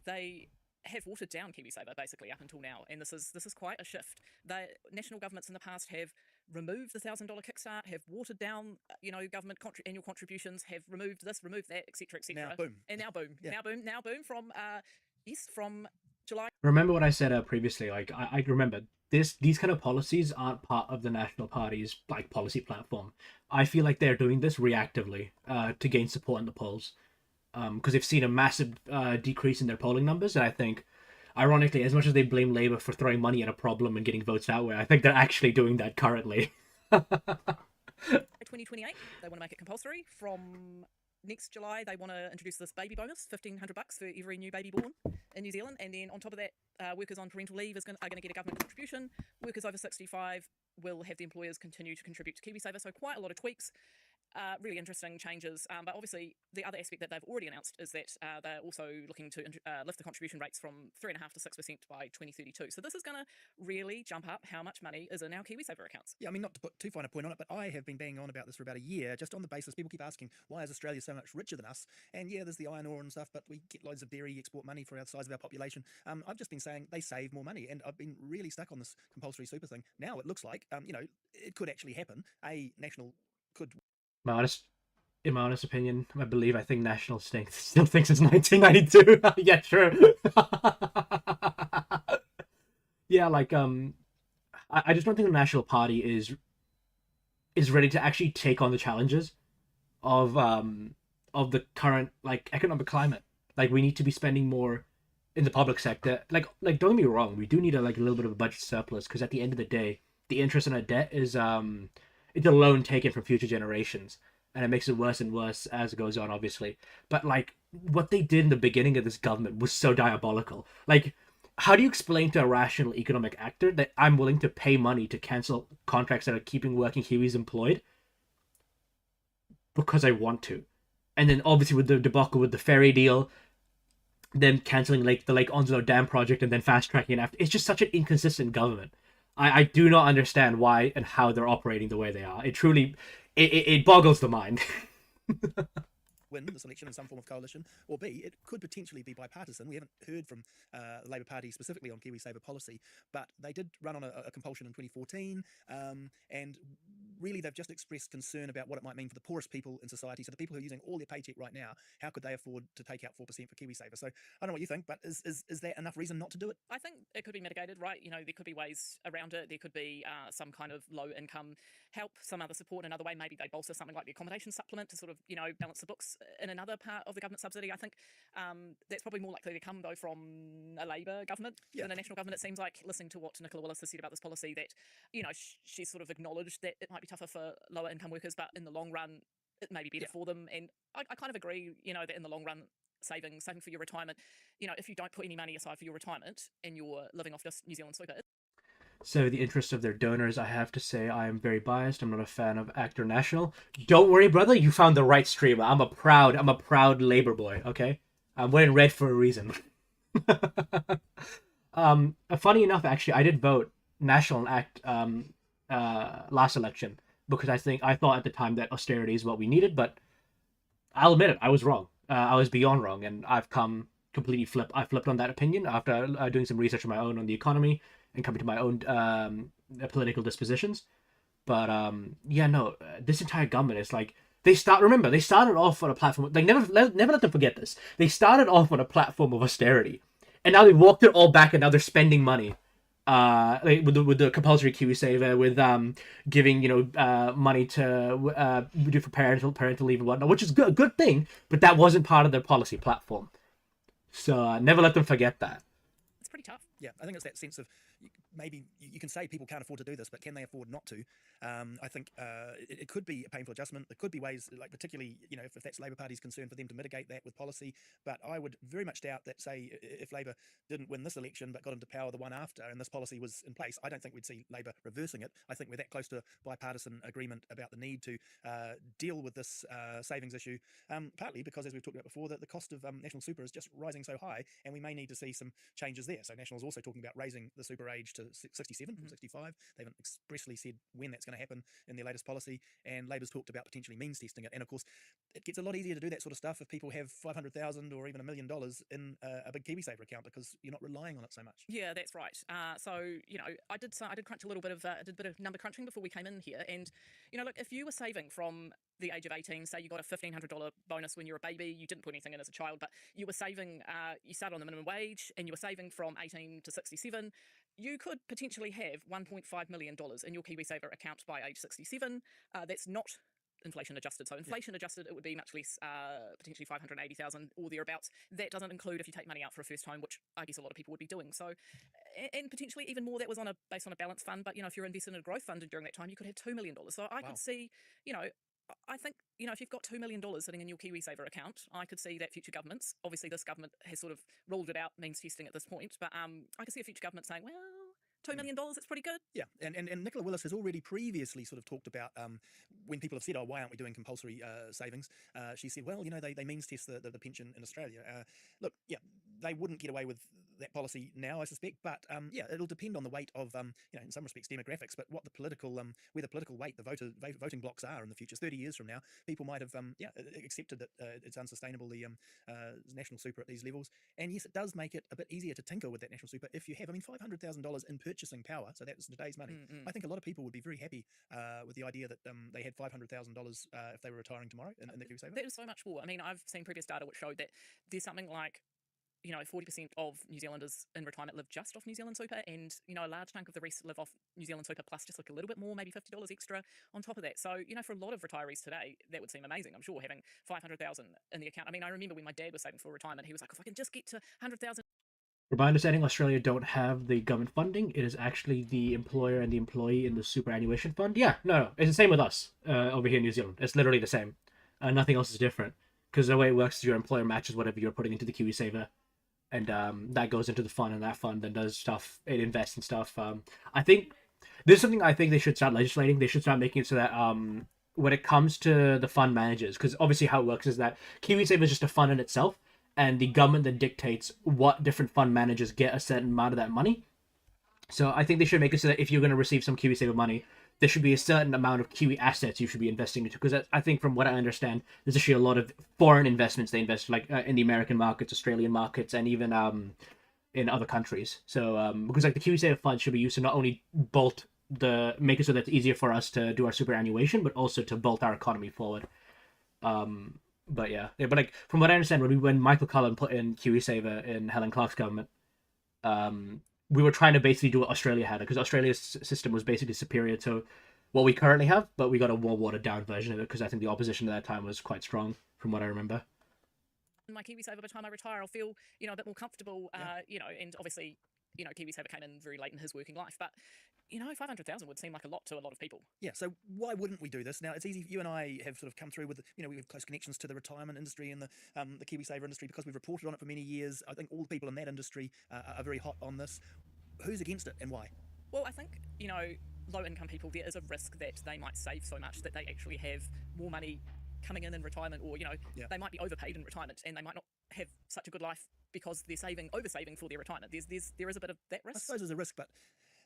Speaker 6: they have watered down KiwiSaver basically up until now, and this is quite a shift. The national governments in the past have removed the $1,000 kickstart, have watered down government annual contributions, have removed this, removed that, etc., etc.
Speaker 5: Now boom,
Speaker 6: and now boom,
Speaker 5: yeah.
Speaker 6: now boom from from July.
Speaker 1: Remember what I said previously? Like I remember these kind of policies aren't part of the National Party's like policy platform. I feel like they're doing this reactively to gain support in the polls. Because they've seen a massive decrease in their polling numbers, and I think, ironically, as much as they blame Labour for throwing money at a problem and getting votes that way, I think they're actually doing that currently.
Speaker 6: 2028, they want to make it compulsory. From next July, they want to introduce this baby bonus, $1,500 for every new baby born in New Zealand, and then on top of that, workers on parental leave are going to get a government contribution. Workers over 65 will have the employers continue to contribute to KiwiSaver, so quite a lot of tweaks. Really interesting changes, but obviously the other aspect that they've already announced is that they're also looking to lift the contribution rates from 3.5% to 6% by 2032. So this is going to really jump up how much money is in our KiwiSaver accounts.
Speaker 5: Yeah, I mean, not to put too fine a point on it, but I have been banging on about this for about a year, just on the basis people keep asking, why is Australia so much richer than us? And yeah, there's the iron ore and stuff, but we get loads of dairy, export money for the size of our population. I've just been saying they save more money, and I've been really stuck on this compulsory super thing. Now it looks like, it could actually happen. A national could...
Speaker 1: In my honest opinion, I think National still thinks it's 1992. Yeah, sure. Yeah, like I just don't think the National Party is ready to actually take on the challenges of the current like economic climate. Like we need to be spending more in the public sector. Like don't get me wrong, we do need a little bit of a budget surplus, because at the end of the day, the interest on our debt is it's a loan taken from future generations, and it makes it worse and worse as it goes on, obviously. But like what they did in the beginning of this government was so diabolical. Like, how do you explain to a rational economic actor that I'm willing to pay money to cancel contracts that are keeping working Kiwis employed because I want to? And then obviously with the debacle with the ferry deal, then cancelling the Lake Onslow Dam project and then fast tracking it after. It's just such an inconsistent government. I do not understand why and how they're operating the way they are. It truly, it boggles the mind.
Speaker 5: Win this election in some form of coalition, or B, it could potentially be bipartisan. We haven't heard from the Labour Party specifically on KiwiSaver policy, but they did run on a compulsion in 2014, and really they've just expressed concern about what it might mean for the poorest people in society. So the people who are using all their paycheck right now, how could they afford to take out 4% for KiwiSaver? So I don't know what you think, but is that enough reason not to do it?
Speaker 6: I think it could be mitigated, right? There could be ways around it. There could be some kind of low income help, some other support in another way. Maybe they bolster something like the accommodation supplement to sort of, balance the books in another part of the government subsidy. I think that's probably more likely to come, though, from a Labour government than a national government. It seems like, listening to what Nicola Willis has said about this policy, that, she's sort of acknowledged that it might be tougher for lower income workers, but in the long run, it may be better for them. And I kind of agree, that in the long run, saving for your retirement, if you don't put any money aside for your retirement and you're living off just New Zealand super.
Speaker 1: So the interests of their donors, I have to say I am very biased. I'm not a fan of Actor National. Don't worry, brother, you found the right streamer. I'm a proud Labour boy, okay? I'm wearing red for a reason. Funny enough, actually, I did vote National Act last election, because I thought at the time that austerity is what we needed, but I'll admit it, I was wrong. I was beyond wrong, and I've come completely flipped. I flipped on that opinion after doing some research of my own on the economy and coming to my own political dispositions. But this entire government is like, they started off on a platform, like, never let them forget this. They started off on a platform of austerity, and now they walked it all back, and now they're spending money. With the compulsory KiwiSaver, with giving money to do for parental leave and whatnot, which is a good thing, but that wasn't part of their policy platform. So never let them forget that.
Speaker 5: It's pretty tough. Yeah, I think it's that sense of maybe you can say people can't afford to do this, but can they afford not to? I think it could be a painful adjustment. There could be ways, like particularly, if that's Labour Party's concern, for them to mitigate that with policy. But I would very much doubt that, say, if Labour didn't win this election but got into power the one after, and this policy was in place, I don't think we'd see Labour reversing it. I think we're that close to bipartisan agreement about the need to deal with this savings issue, partly because, as we've talked about before, that the cost of national super is just rising so high, and we may need to see some changes there. So National's also talking about raising the super age to 67 from 65. They haven't expressly said when that's going to happen in their latest policy, and Labour's talked about potentially means testing it. And of course, it gets a lot easier to do that sort of stuff if people have $500,000 or even $1 million in a big KiwiSaver account, because you're not relying on it so much.
Speaker 6: Yeah, that's right. So I did crunch a little bit of number crunching before we came in here, and look, if you were saving from the age of 18, say you got a $1,500 bonus when you were a baby, you didn't put anything in as a child, but you were saving, you started on the minimum wage, and you were saving from 18 to 67, you could potentially have $1.5 million in your KiwiSaver account by age 67. That's not inflation adjusted. So inflation adjusted, it would be much less, potentially 580,000 or thereabouts. That doesn't include if you take money out for a first time, which I guess a lot of people would be doing. So, and potentially even more, that was based on a balance fund. But if you're invested in a growth fund during that time, you could have $2 million. So I could see, I think, if you've got $2 million sitting in your KiwiSaver account, I could see that future governments, obviously this government has sort of ruled it out, means testing at this point, but I could see a future government saying, well, $2 million, that's pretty good.
Speaker 5: Yeah, and Nicola Willis has already previously sort of talked about when people have said, oh, why aren't we doing compulsory savings? She said, well, they means test the pension in Australia. Look, yeah, they wouldn't get away with that policy now, I suspect, but it'll depend on the weight of, in some respects, demographics, but what the political, where the political weight, the voting blocks are in the future. 30 years from now, people might have, accepted that it's unsustainable, the national super at these levels. And yes, it does make it a bit easier to tinker with that national super if you have, $500,000 in purchasing power, so that's today's money. I think a lot of people would be very happy with the idea that they had $500,000 if they were retiring tomorrow in the KiwiSaver.
Speaker 6: That is so much more. I mean, I've seen previous data which showed that there's something like 40% of New Zealanders in retirement live just off New Zealand super, and a large chunk of the rest live off New Zealand super plus just like a little bit more, maybe $50 extra on top of that. So for a lot of retirees today, that would seem amazing. I'm sure having 500,000 in the account. I mean, I remember when my dad was saving for retirement, he was like, if I can just get to 100,000.
Speaker 1: From my understanding, Australia don't have the government funding. It is actually the employer and the employee in the superannuation fund. Yeah, no, it's the same with us over here in New Zealand. It's literally the same. Nothing else is different, because the way it works is your employer matches whatever you're putting into the KiwiSaver, and that goes into the fund, and that fund then does stuff. It invests in stuff. I think this is something I think they should start legislating. They should start making it so that when it comes to the fund managers, because obviously how it works is that KiwiSaver is just a fund in itself, and the government then dictates what different fund managers get a certain amount of that money. So I think they should make it so that if you're going to receive some KiwiSaver money, there should be a certain amount of Kiwi assets you should be investing into. Because I think from what I understand, there's actually a lot of foreign investments they invest, like in the American markets, Australian markets, and even in other countries. So because the KiwiSaver fund should be used to not only make it so that it's easier for us to do our superannuation, but also to bolt our economy forward. But from what I understand, when Michael Cullen put in KiwiSaver in Helen Clark's government, we were trying to basically do what Australia had, because Australia's system was basically superior to what we currently have, but we got a more watered down version of it, because I think the opposition at that time was quite strong, from what I remember.
Speaker 6: My KiwiSaver, by the time I retire, I'll feel a bit more comfortable, and obviously KiwiSaver came in very late in his working life, but 500,000 would seem like a lot to a lot of people.
Speaker 5: Yeah, so why wouldn't we do this? Now, it's easy. You and I have sort of come through with, we have close connections to the retirement industry and the KiwiSaver industry, because we've reported on it for many years. I think all the people in that industry are very hot on this. Who's against it and why?
Speaker 6: Well, I think, low-income people, there is a risk that they might save so much that they actually have more money coming in retirement, or, they might be overpaid in retirement and they might not have such a good life because they're oversaving for their retirement. There is a bit of that risk.
Speaker 5: I suppose there's a risk, but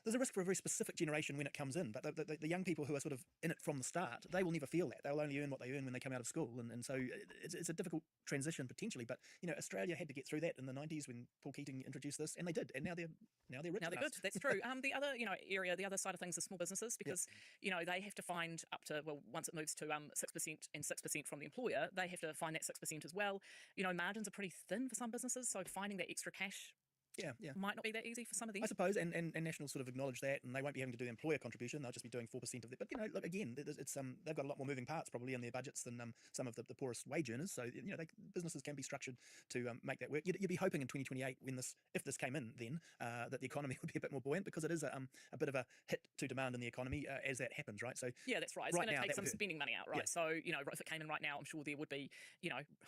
Speaker 5: there's a risk for a very specific generation when it comes in. But the young people who are sort of in it from the start, they will never feel that. They'll only earn what they earn when they come out of school. And so it's a difficult transition potentially. But, Australia had to get through that in the 90s when Paul Keating introduced this, and they did. And now they're rich.
Speaker 6: Now they're good. That's true. The other, area, the other side of things is small businesses, because, they have to find up to, once it moves to 6% and 6% from the employer, they have to find that 6% as well. Margins are pretty thin for some businesses. So finding that extra cash
Speaker 5: Yeah.
Speaker 6: might not be that easy for some of them.
Speaker 5: I suppose, and National sort of acknowledge that, and they won't be having to do the employer contribution. They'll just be doing 4% of it. But look again, it's they've got a lot more moving parts probably in their budgets than some of the poorest wage earners. So businesses can be structured to make that work. You'd be hoping in 2028 if this came in then that the economy would be a bit more buoyant, because it is a bit of a hit to demand in the economy as that happens, right? So
Speaker 6: yeah, that's right. It's
Speaker 5: right
Speaker 6: going to
Speaker 5: now,
Speaker 6: take
Speaker 5: that
Speaker 6: some
Speaker 5: would hurt.
Speaker 6: spending money out, right?
Speaker 5: Yeah.
Speaker 6: So if it came in right now, I'm sure there would be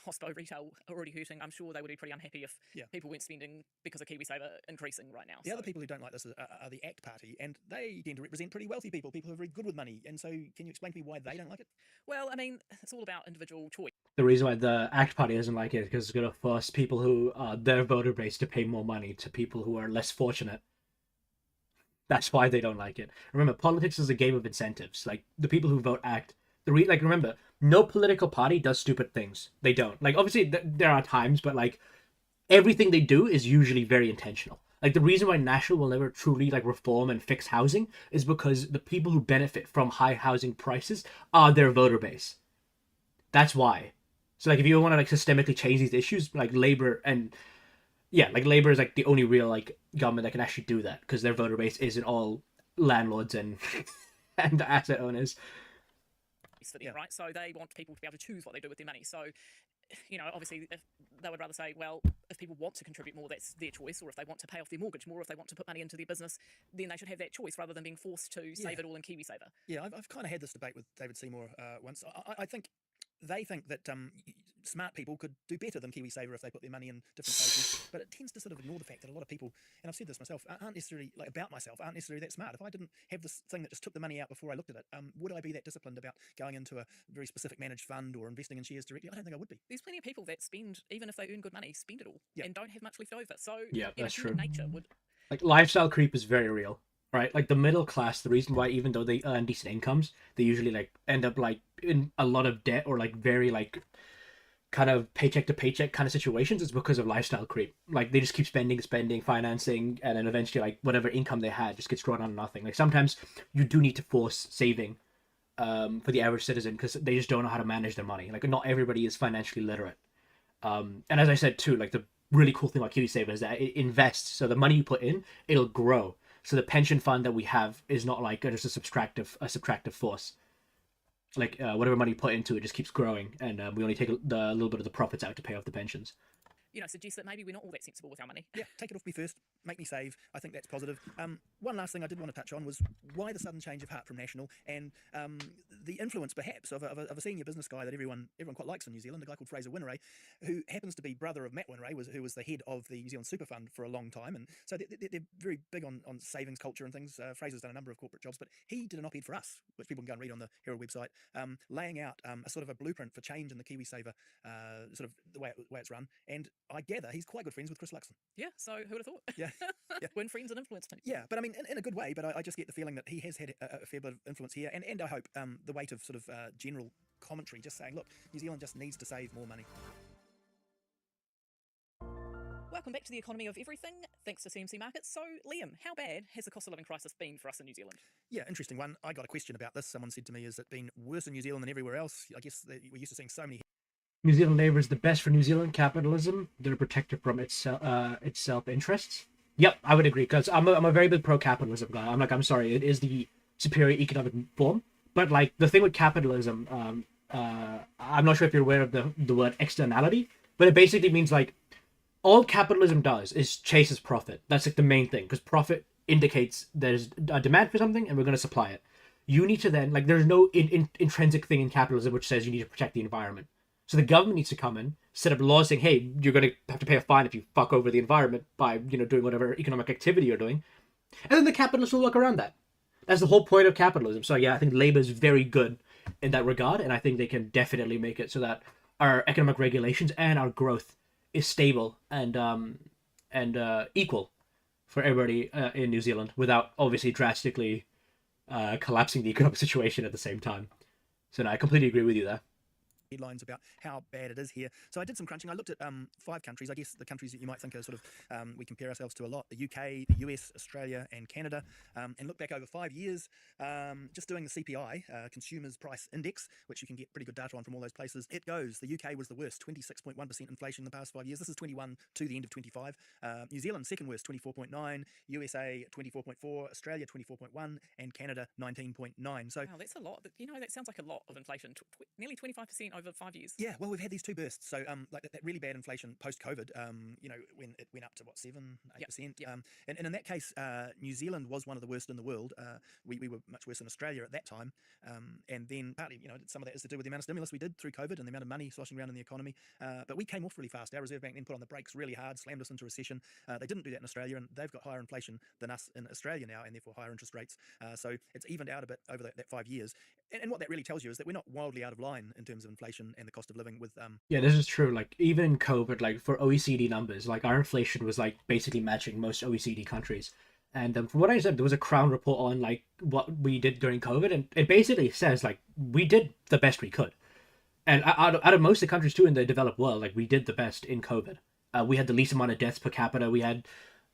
Speaker 6: hospo retail already hurting. I'm sure they would be pretty unhappy if people weren't spending because of KiwiSaver increasing right now.
Speaker 5: The other people who don't like this are the ACT Party, and they tend to represent pretty wealthy people who are very good with money. And so, can you explain to me why they don't like it?
Speaker 6: Well, I mean, it's all about individual choice.
Speaker 1: The reason why the ACT Party doesn't like it is because it's going to force people who are their voter base to pay more money to people who are less fortunate. That's why they don't like it. Remember, politics is a game of incentives. Like, the people who vote ACT, remember, no political party does stupid things. They don't. Like, obviously, there are times, but, like, everything they do is usually very intentional. Like, the reason why National will never truly, like, reform and fix housing is because the people who benefit from high housing prices are their voter base. That's why. So, like, if you want to, like, systemically change these issues, like, Labour Labour is, like, the only real, like, government that can actually do that, because their voter base isn't all landlords and and asset owners.
Speaker 6: For them, right? So they want people to be able to choose what they do with their money. So, obviously, if they would rather say, well, if people want to contribute more, that's their choice, or if they want to pay off their mortgage more, if they want to put money into their business, then they should have that choice rather than being forced to save it all in KiwiSaver.
Speaker 5: Yeah, I've kind of had this debate with David Seymour once. I think they think that smart people could do better than KiwiSaver if they put their money in different places, but it tends to sort of ignore the fact that a lot of people, and I've said this myself, aren't necessarily that smart. If I didn't have this thing that just took the money out before I looked at it, would I be that disciplined about going into a very specific managed fund or investing in shares directly? I don't think I would be.
Speaker 6: There's plenty of people that spend, even if they earn good money, spend it all and don't have much left over. So
Speaker 1: that's
Speaker 6: human
Speaker 1: true.
Speaker 6: nature would.
Speaker 1: Like, lifestyle creep is very real, right? Like, the middle class, the reason why, even though they earn decent incomes, they usually, like, end up, like, in a lot of debt or, like, very, like, kind of paycheck to paycheck kind of situations is because of lifestyle creep. Like, they just keep spending, financing, and then eventually, like, whatever income they had just gets drawn on nothing. Like, sometimes you do need to force saving for the average citizen, because they just don't know how to manage their money. Like, not everybody is financially literate. And as I said too, like, the really cool thing about KiwiSaver is that it invests. So the money you put in, it'll grow. So the pension fund that we have is not like just a subtractive force. Like, whatever money you put into it just keeps growing, and we only take the little bit of the profits out to pay off the pensions.
Speaker 6: Suggest that maybe we're not all that sensible with our money.
Speaker 5: Yeah, take it off me first, make me save. I think that's positive. One last thing I did want to touch on was why the sudden change of heart from National, and the influence perhaps of a senior business guy that everyone quite likes in New Zealand, a guy called Fraser Winneray, who happens to be brother of Matt Winneray, who was the head of the New Zealand Super Fund for a long time, and so they're very big on savings culture and things. Fraser's done a number of corporate jobs, but he did an op-ed for us, which people can go and read on the Herald website, laying out a sort of a blueprint for change in the KiwiSaver, sort of the way it's run, and I gather he's quite good friends with Chris Luxon.
Speaker 6: Yeah, so who would have thought?
Speaker 5: Yeah.
Speaker 6: Win friends and influence people.
Speaker 5: Yeah, but I mean, in a good way, but I just get the feeling that he has had a fair bit of influence here, and I hope the weight of sort of general commentary just saying, look, New Zealand just needs to save more money.
Speaker 6: Welcome back to the economy of everything, thanks to CMC Markets. So, Liam, how bad has the cost of living crisis been for us in New Zealand?
Speaker 5: Yeah, interesting one. I got a question about this. Someone said to me, has it been worse in New Zealand than everywhere else? I guess we're used to seeing so many.
Speaker 1: New Zealand Labour is the best for New Zealand capitalism. They're protected from its self-interests. Yep, I would agree, because I'm a very big pro-capitalism guy. I'm sorry, it is the superior economic form. But, like, the thing with capitalism, I'm not sure if you're aware of the word externality, but it basically means, like, all capitalism does is chases profit. That's, like, the main thing, because profit indicates there's a demand for something and we're going to supply it. You need to then, like, there's no intrinsic thing in capitalism which says you need to protect the environment. So the government needs to come in, set up laws saying, hey, you're going to have to pay a fine if you fuck over the environment by, doing whatever economic activity you're doing. And then the capitalists will work around that. That's the whole point of capitalism. So yeah, I think Labour is very good in that regard, and I think they can definitely make it so that our economic regulations and our growth is stable and equal for everybody in New Zealand, without obviously drastically collapsing the economic situation at the same time. So no, I completely agree with you there.
Speaker 5: headlines about how bad it is here. So I did some crunching. I looked at 5 countries, I guess the countries that you might think are sort of, we compare ourselves to a lot, the UK, the US, Australia and Canada, and look back over 5 years, just doing the CPI, Consumers Price Index, which you can get pretty good data on from all those places. It goes, the UK was the worst, 26.1% inflation in the past 5 years. This is 21 to the end of 25. New Zealand, second worst, 24.9, USA 24.4, Australia 24.1, and Canada 19.9. So
Speaker 6: wow, that's a lot. You know, that sounds like a lot of inflation. Nearly 25% over 5 years.
Speaker 5: yeah, well, we've had these 2 bursts. So like that really bad inflation post-COVID, you know, when it went up to what, 7, 8%.
Speaker 6: Yep.
Speaker 5: And in that case, New Zealand was one of the worst in the world. We were much worse than Australia at that time. And then partly, you know, some of that is to do with the amount of stimulus we did through COVID and the amount of money sloshing around in the economy. But we came off really fast. Our Reserve Bank then put on the brakes really hard, slammed us into recession. They didn't do that in Australia, and they've got higher inflation than us in Australia now, and therefore higher interest rates. So it's evened out a bit over that 5 years. And what that really tells you is that we're not wildly out of line in terms of inflation and the cost of living with
Speaker 1: Yeah, this is true. Like even in COVID, like for OECD numbers, like our inflation was like basically matching most OECD countries. And from what I said, there was a Crown report on like what we did during COVID, and it basically says like we did the best we could. And out of most of the countries too in the developed world, like we did the best in COVID. We had the least amount of deaths per capita. We had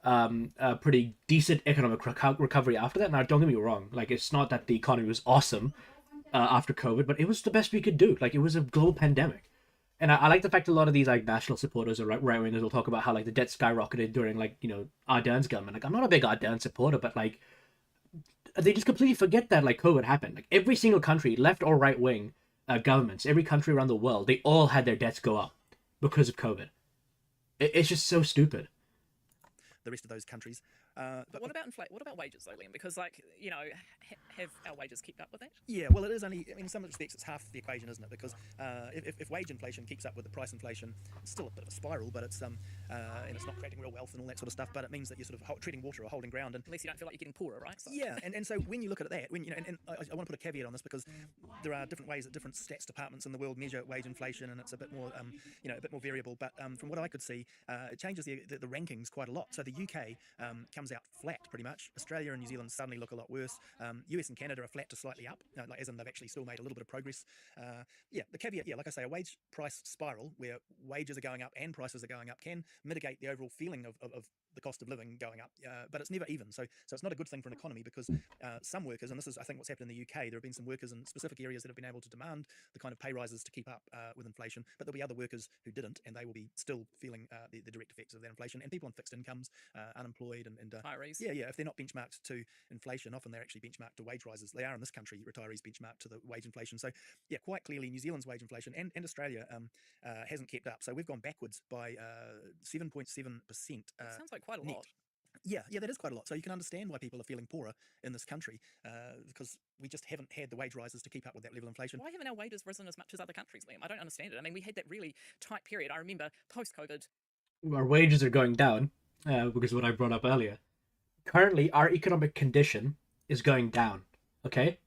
Speaker 1: a pretty decent economic recovery after that. Now, don't get me wrong, like it's not that the economy was awesome after COVID, but it was the best we could do. Like it was a global pandemic. And I like the fact a lot of these like national supporters or right wingers will talk about how like the debt skyrocketed during like, you know, Ardern's government. Like I'm not a big Ardern supporter, but like they just completely forget that like COVID happened. Like every single country, left or right wing governments, every country around the world, they all had their debts go up because of COVID. It's just so stupid.
Speaker 5: the rest of those countries.
Speaker 6: But what about What about wages, though, Liam? Because, like, you know, have our wages kept up with that?
Speaker 5: Yeah, well, it is only, I mean, in some respects, it's half the equation, isn't it? Because if wage inflation keeps up with the price inflation, it's still a bit of a spiral, but it's and it's not creating real wealth and all that sort of stuff. But it means that you're sort of treading water or holding ground. And
Speaker 6: At least you don't feel like you're getting poorer, right? So.
Speaker 5: yeah, and so when you look at that, when you know, and I want to put a caveat on this because there are different ways that different stats departments in the world measure wage inflation, and it's a bit more, you know, a bit more variable. But from what I could see, it changes the rankings quite a lot. So the UK comes out flat pretty much. Australia and New Zealand suddenly look a lot worse. US and Canada are flat to slightly up, like as in they've actually still made a little bit of progress. Yeah, the caveat, yeah, like I say, a wage price spiral where wages are going up and prices are going up can mitigate the overall feeling of the cost of living going up, but it's never even. So it's not a good thing for an economy because some workers, and this is I think what's happened in the UK, there have been some workers in specific areas that have been able to demand the kind of pay rises to keep up with inflation, but there'll be other workers who didn't, and they will be still feeling the direct effects of that inflation. And people on fixed incomes, unemployed, and
Speaker 6: Retirees.
Speaker 5: yeah, if they're not benchmarked to inflation, often they're actually benchmarked to wage rises. They are in this country, retirees benchmarked to the wage inflation. So yeah, quite clearly New Zealand's wage inflation and Australia hasn't kept up. So we've gone backwards by 7.7%.
Speaker 6: Sounds like quite a
Speaker 5: net.
Speaker 6: lot.
Speaker 5: Yeah, that is quite a lot. So you can understand why people are feeling poorer in this country because we just haven't had the wage rises to keep up with that level of inflation.
Speaker 6: Why haven't our wages risen as much as other countries, Liam? I don't understand it. I mean, we had that really tight period. I remember post-COVID.
Speaker 1: Our wages are going down because of what I brought up earlier. Currently, our economic condition is going down, okay?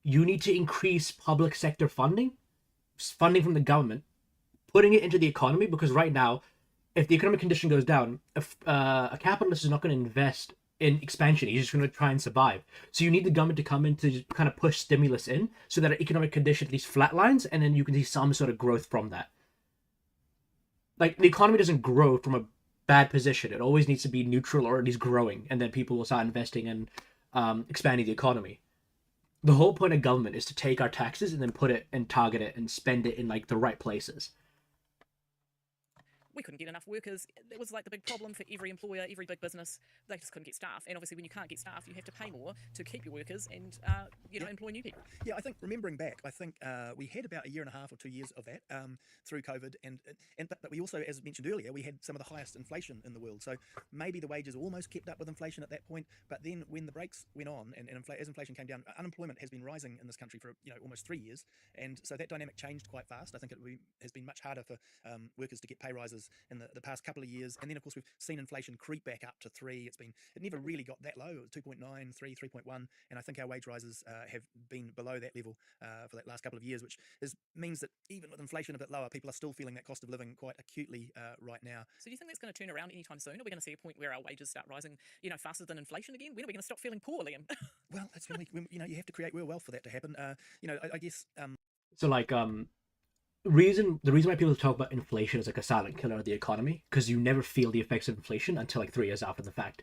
Speaker 1: You need to increase public sector funding from the government, putting it into the economy, because right now, if the economic condition goes down, a capitalist is not going to invest in expansion. He's just going to try and survive. So you need the government to come in to kind of push stimulus in so that our economic condition at least flatlines, and then you can see some sort of growth from that. Like, the economy doesn't grow from a bad position. It always needs to be neutral or at least growing, and then people will start investing in expanding the economy. The whole point of government is to take our taxes and then put it and target it and spend it in like the right places.
Speaker 6: We couldn't get enough workers. That was like the big problem for every employer, every big business. They just couldn't get staff. And obviously when you can't get staff, you have to pay more to keep your workers and, you know, employ new people.
Speaker 5: Yeah, I think remembering back, I think we had about a year and a half or 2 years of that through COVID, but we also, as mentioned earlier, we had some of the highest inflation in the world. So maybe the wages almost kept up with inflation at that point. But then when the brakes went on and as inflation came down, unemployment has been rising in this country for almost 3 years, and so that dynamic changed quite fast. I think it has been much harder for workers to get pay rises in the past couple of years, and then of course we've seen inflation creep back up to 3. It never really got that low. It was 2.9, 3, 3.1, and I think our wage rises have been below that level for that last couple of years, which means that even with inflation a bit lower, people are still feeling that cost of living quite acutely right now.
Speaker 6: So do you think that's going to turn around anytime soon? Are we going to see a point where our wages start rising, faster than inflation again? When are we going to stop feeling poor, Liam?
Speaker 5: Well, that's when you have to create real wealth for that to happen. I guess.
Speaker 1: So like the reason why people talk about inflation as like a silent killer of the economy, because you never feel the effects of inflation until like 3 years after the fact.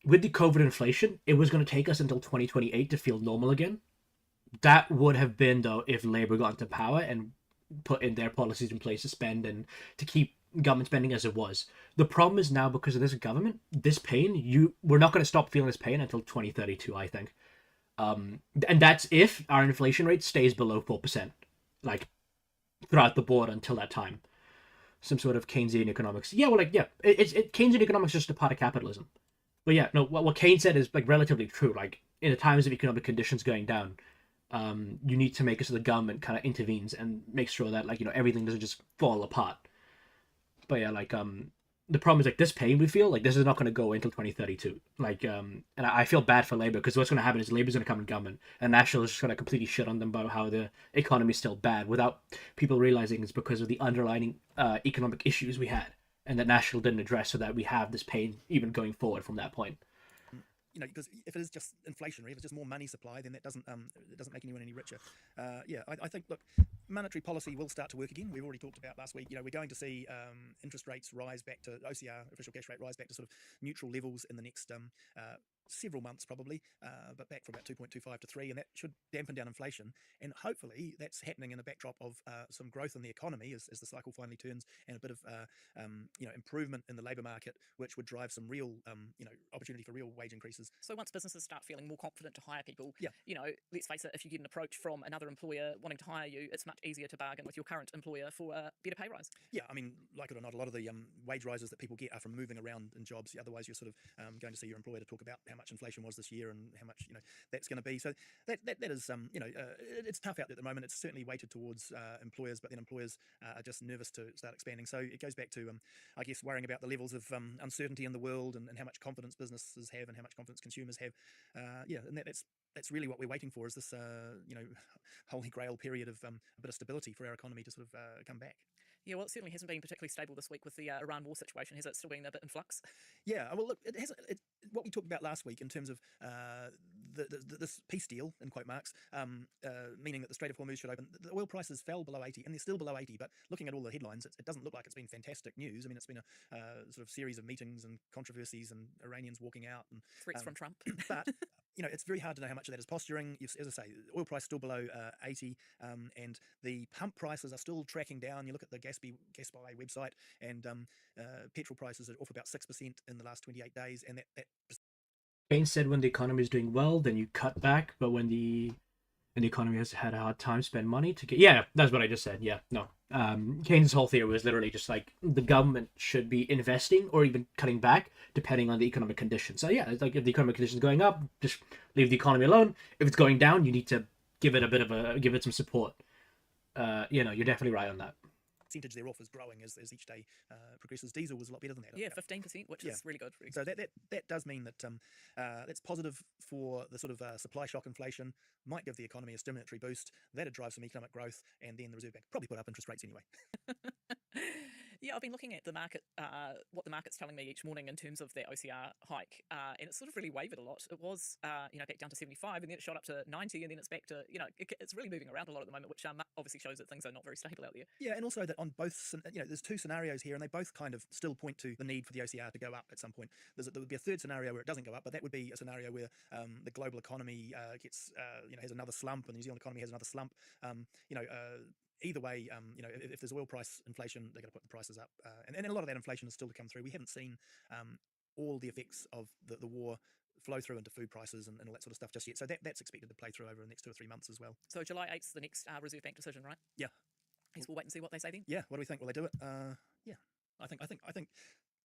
Speaker 1: With the COVID inflation, it was going to take us until 2028 to feel normal again. That would have been, though, if Labour got into power and put in their policies in place to spend and to keep government spending as it was. The problem is now, because of this government, this pain, we're not going to stop feeling this pain until 2032, I think. And that's if our inflation rate stays below 4%, like throughout the board until that time. Some sort of Keynesian economics. Yeah, well, like, yeah, Keynesian economics is just a part of capitalism. But yeah, no, what Keynes said is like relatively true. Like in the times of economic conditions going down, you need to make it so the government kind of intervenes and makes sure that like everything doesn't just fall apart. But yeah, like the problem is like this pain we feel like this is not going to go until 2032. Like and I feel bad for Labour, because what's going to happen is Labour's going to come in government and National is just going to completely shit on them about how the economy is still bad, without people realizing it's because of the underlying economic issues we had, and that National didn't address, so that we have this pain even going forward from that point.
Speaker 5: Because if it is just inflationary, if it's just more money supply, then that doesn't make anyone any richer. I think, look, monetary policy will start to work again. We've already talked about last week. We're going to see interest rates rise back to OCR, official cash rate, rise back to sort of neutral levels in the next several months probably, but back from about 2.25 to 3, and that should dampen down inflation. And hopefully that's happening in a backdrop of some growth in the economy as the cycle finally turns, and a bit of improvement in the labour market, which would drive some real opportunity for real wage increases.
Speaker 6: So once businesses start feeling more confident to hire people,
Speaker 5: Yeah.
Speaker 6: Let's face it, if you get an approach from another employer wanting to hire you, it's much easier to bargain with your current employer for a better pay rise.
Speaker 5: Yeah, I mean, like it or not, a lot of the wage rises that people get are from moving around in jobs. Otherwise, you're sort of going to see your employer to talk about how much inflation was this year and how much that's going to be. So that is it's tough out there at the moment. It's certainly weighted towards employers, but then employers are just nervous to start expanding. So it goes back to I guess worrying about the levels of uncertainty in the world, and how much confidence businesses have and how much confidence consumers have. And that's really what we're waiting for, is this holy grail period of a bit of stability for our economy to sort of come back.
Speaker 6: Yeah, well, it certainly hasn't been particularly stable this week with the Iran war situation. Has it still been a bit in flux?
Speaker 5: Yeah, well, look, it has what we talked about last week in terms of this peace deal, in quote marks, meaning that the Strait of Hormuz should open. The oil prices fell below 80, and they're still below 80. But looking at all the headlines, it doesn't look like it's been fantastic news. I mean, it's been a sort of series of meetings and controversies, and Iranians walking out and
Speaker 6: Threats from Trump.
Speaker 5: But it's very hard to know how much of that is posturing. As I say, oil price still below 80, and the pump prices are still tracking down. You look at the Gasby website, and petrol prices are off about 6% in the last 28 days, and that
Speaker 1: Keynes said when the economy is doing well, then you cut back, but when the economy has had a hard time, spend money to get. Yeah, that's what I just said. Yeah, no. Keynes' whole theory was literally just like the government should be investing or even cutting back depending on the economic conditions. So yeah, it's like if the economic conditions are going up, just leave the economy alone. If it's going down, you need to give it some support. You're definitely right on that.
Speaker 5: percentage they're off is growing as each day progresses. Diesel was a lot better than that.
Speaker 6: Yeah, 15%, which is really good.
Speaker 5: So that does mean that that's positive for the sort of supply shock inflation, might give the economy a stimulatory boost. That'd drive some economic growth, and then the Reserve Bank probably put up interest rates anyway.
Speaker 6: Yeah, I've been looking at the market, what the market's telling me each morning in terms of that OCR hike, and it's sort of really wavered a lot. It was, back down to 75, and then it shot up to 90, and then it's back to, it's really moving around a lot at the moment, which obviously shows that things are not very stable out there.
Speaker 5: Yeah, and also that on both, there's two scenarios here, and they both kind of still point to the need for the OCR to go up at some point. There would be a third scenario where it doesn't go up, but that would be a scenario where the global economy gets, has another slump, and the New Zealand economy has another slump. Either way, if there's oil price inflation, they're going to put the prices up. And a lot of that inflation is still to come through. We haven't seen all the effects of the war flow through into food prices and all that sort of stuff just yet. So that's expected to play through over the next 2 or 3 months as well.
Speaker 6: So July 8th is the next Reserve Bank decision, right?
Speaker 5: Yeah.
Speaker 6: I guess we'll wait and see what they say then.
Speaker 5: Yeah. What do we think? Will they do it? Yeah. I think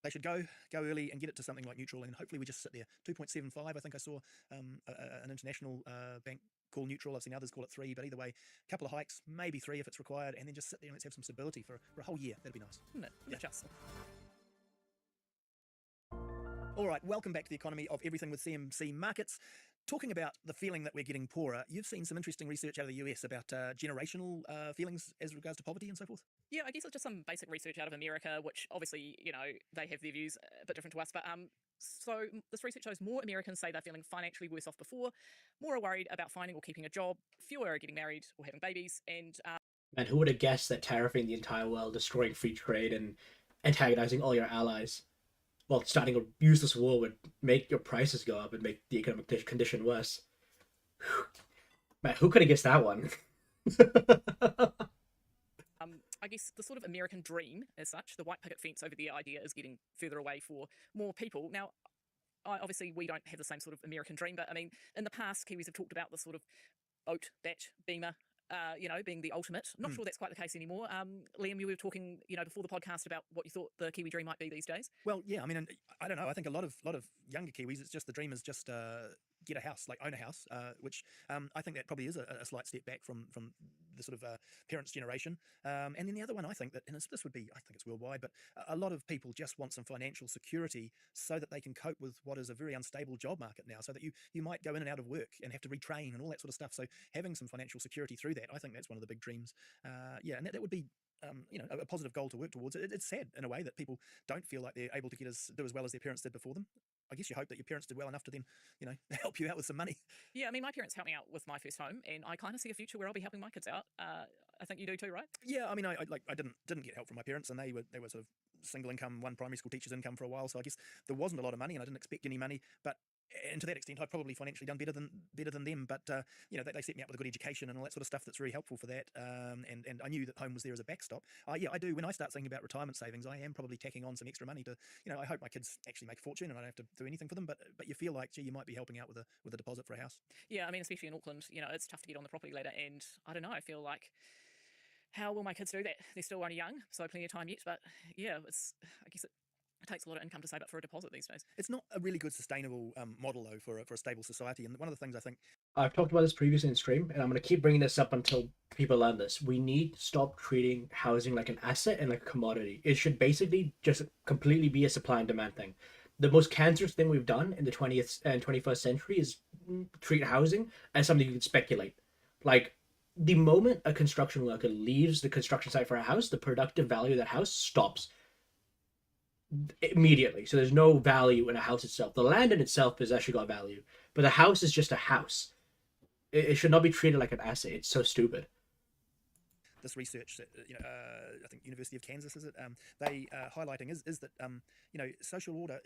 Speaker 5: they should go early and get it to something like neutral, and hopefully we just sit there. 2.75. I think I saw an international bank call neutral. I've seen others call it 3, but either way, a couple of hikes, maybe 3 if it's required, and then just sit there and let's have some stability for a whole year. That'd be nice.
Speaker 6: Wouldn't it?
Speaker 5: Yeah.
Speaker 6: Just.
Speaker 5: All right, welcome back to the economy of everything with CMC Markets. Talking about the feeling that we're getting poorer, you've seen some interesting research out of the US about generational feelings as regards to poverty and so forth.
Speaker 6: Yeah, I guess it's just some basic research out of America, which obviously, they have their views a bit different to us. But so this research shows more Americans say they're feeling financially worse off before, more are worried about finding or keeping a job, fewer are getting married or having babies, and
Speaker 1: Man, who would have guessed that tariffing the entire world, destroying free trade, and antagonizing all your allies while starting a useless war would make your prices go up and make the economic condition worse? Man, who could have guessed that one?
Speaker 6: I guess the sort of American dream, as such, the white picket fence over the idea is getting further away for more people. Now, obviously, we don't have the same sort of American dream, but I mean, in the past, Kiwis have talked about the sort of boat, batch, beamer, being the ultimate. Not sure that's quite the case anymore. Liam, you were talking, before the podcast about what you thought the Kiwi dream might be these days.
Speaker 5: Well, yeah, I mean, I don't know. I think a lot of younger Kiwis, it's just the dream is just get a house, like own a house, which I think that probably is a slight step back from the sort of parents' generation. And then the other one, I think that, and this would be, I think it's worldwide, but a lot of people just want some financial security so that they can cope with what is a very unstable job market now, so that you might go in and out of work and have to retrain and all that sort of stuff. So having some financial security through that, I think that's one of the big dreams. And that would be a positive goal to work towards. It's sad in a way that people don't feel like they're able to do as well as their parents did before them. I guess you hope that your parents did well enough to then, help you out with some money.
Speaker 6: Yeah, I mean, my parents helped me out with my first home, and I kind of see a future where I'll be helping my kids out. I think you do too, right?
Speaker 5: Yeah, I mean, I didn't get help from my parents, and they were sort of single income, one primary school teacher's income for a while. So I guess there wasn't a lot of money, and I didn't expect any money. And to that extent, I've probably financially done better than them. But they set me up with a good education and all that sort of stuff that's very helpful for that. And I knew that home was there as a backstop. Yeah, I do. When I start thinking about retirement savings, I am probably tacking on some extra money to, I hope my kids actually make a fortune and I don't have to do anything for them. But you feel like, gee, you might be helping out with a deposit for a house.
Speaker 6: Yeah, I mean, especially in Auckland, it's tough to get on the property ladder, and I don't know. I feel like, how will my kids do that? They're still only young, so plenty of time yet. But yeah, I guess it takes a lot of income to save up for a deposit these days.
Speaker 5: It's not a really good sustainable model, though, for a stable society. And one of the things I think
Speaker 1: I've talked about this previously in stream, and I'm going to keep bringing this up until people learn this. We need to stop treating housing like an asset and like a commodity. It should basically just completely be a supply and demand thing. The most cancerous thing we've done in the 20th and 21st century is treat housing as something you can speculate. Like, the moment a construction worker leaves the construction site for a house, the productive value of that house stops immediately. So there's no value in a house itself. The land in itself has actually got value, but the house is just a house. It should not be treated like an asset. It's so stupid.
Speaker 5: This research that I think University of Kansas is it they highlighting is that social order,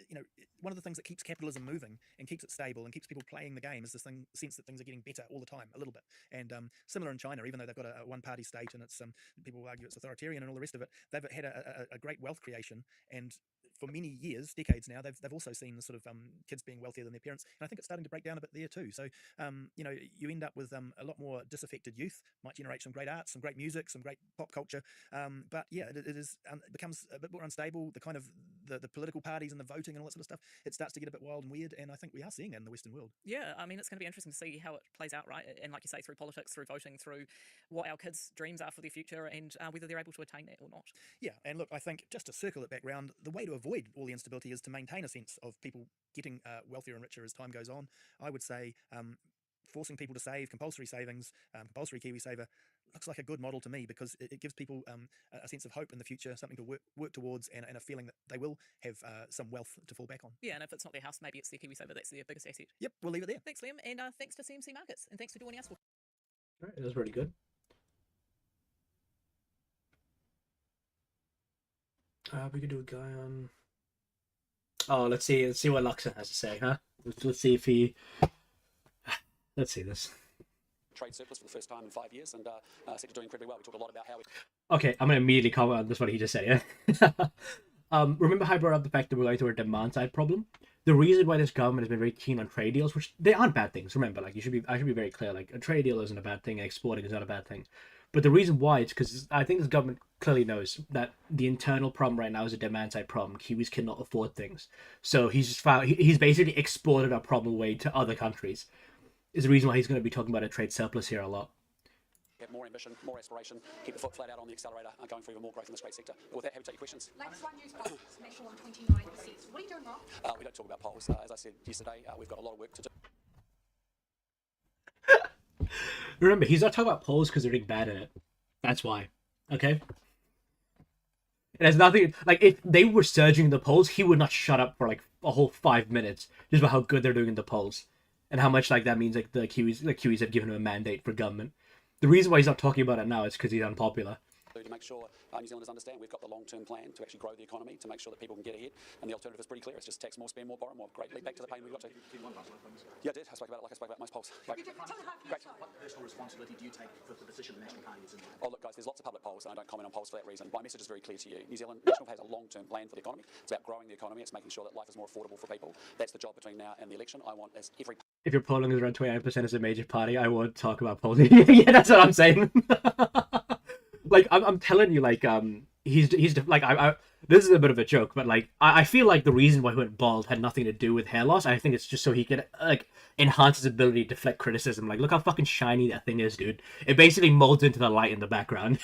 Speaker 5: one of the things that keeps capitalism moving and keeps it stable and keeps people playing the game is this sense that things are getting better all the time, a little bit. And similar in China, even though they've got a one party state and it's people argue it's authoritarian and all the rest of it, they've had a great wealth creation, and for many years, decades now, they've also seen the sort of kids being wealthier than their parents, and I think it's starting to break down a bit there too. So you end up with a lot more disaffected youth, might generate some great art, some great music, some great pop culture, but yeah, it becomes a bit more unstable. The kind of the political parties and the voting and all that sort of stuff, it starts to get a bit wild and weird, and I think we are seeing that in the Western world.
Speaker 6: Yeah, I mean, it's going to be interesting to see how it plays out, right? And like you say, through politics, through voting, through what our kids' dreams are for their future, and whether they're able to attain that or not.
Speaker 5: Yeah, and look, I think just to circle it back round, the way to avoid all the instability is to maintain a sense of people getting wealthier and richer as time goes on. I would say forcing people to save, compulsory savings, compulsory KiwiSaver, looks like a good model to me, because it gives people a sense of hope in the future, something to work towards, and a feeling that they will have some wealth to fall back on.
Speaker 6: Yeah, and if it's not their house, maybe it's their KiwiSaver. That's their biggest asset.
Speaker 5: Yep, we'll leave it there.
Speaker 6: Thanks, Liam, and thanks to CMC Markets, and thanks for joining us.
Speaker 1: All right, that was really good. We could do a guy on. Oh, let's see what Luxon has to say, huh? Let's see if he. Let's see this.
Speaker 7: Trade surplus for the first time in 5 years, and sector doing incredibly well. We talked a lot about how we...
Speaker 1: Okay, I'm gonna immediately comment on this what he just said. Yeah. Remember how I brought up the fact that we're going through a demand side problem? The reason why this government has been very keen on trade deals, which they aren't bad things. Remember, I should be very clear. Like, a trade deal isn't a bad thing, and exporting is not a bad thing. But the reason why is because I think this government clearly knows that the internal problem right now is a demand side problem. Kiwis cannot afford things, so he's basically exported our problem away to other countries. Is the reason why he's going to be talking about a trade surplus here a lot.
Speaker 7: Have more ambition, more aspiration, keep the foot flat out on the accelerator, going for even more growth in this great sector. But with that, happy to take your questions.
Speaker 8: Latest One News polls, national on 29%. What are you doing wrong?
Speaker 7: We don't talk about polls. As I said yesterday, we've got a lot of work to do.
Speaker 1: Remember, he's not talking about polls because they're doing bad in it. That's why. Okay? It has nothing... Like, if they were surging in the polls, he would not shut up for, like, a whole 5 minutes just about how good they're doing in the polls. And how much, like, that means, like, the Kiwis have given him a mandate for government. The reason why he's not talking about it now is because he's unpopular.
Speaker 7: To make sure New Zealanders understand we've got the long-term plan to actually grow the economy, to make sure that people can get ahead, and the alternative is pretty clear. It's just tax more, spend more, borrow more. Great, lead back to the pain we've got to. Yeah, I did. I spoke about it like I spoke about most polls. Great.
Speaker 8: What
Speaker 9: personal responsibility do you take for the position the National Party is in?
Speaker 7: Oh, look, guys, there's lots of public polls, and I don't comment on polls for that reason. My message is very clear to you. New Zealand National has a long-term plan for the economy. It's about growing the economy. It's making sure that life is more affordable for people. That's the job between now and the election. I want as every...
Speaker 1: If your polling is around 29% as a major party, I won't talk about polling. Yeah, that's what I'm saying. Like, I'm telling you, like, he's like, I this is a bit of a joke, but like, I feel like the reason why he went bald had nothing to do with hair loss. I think it's just so he could, like, enhance his ability to deflect criticism. Like, look how fucking shiny that thing is, dude. It basically molds into the light in the background.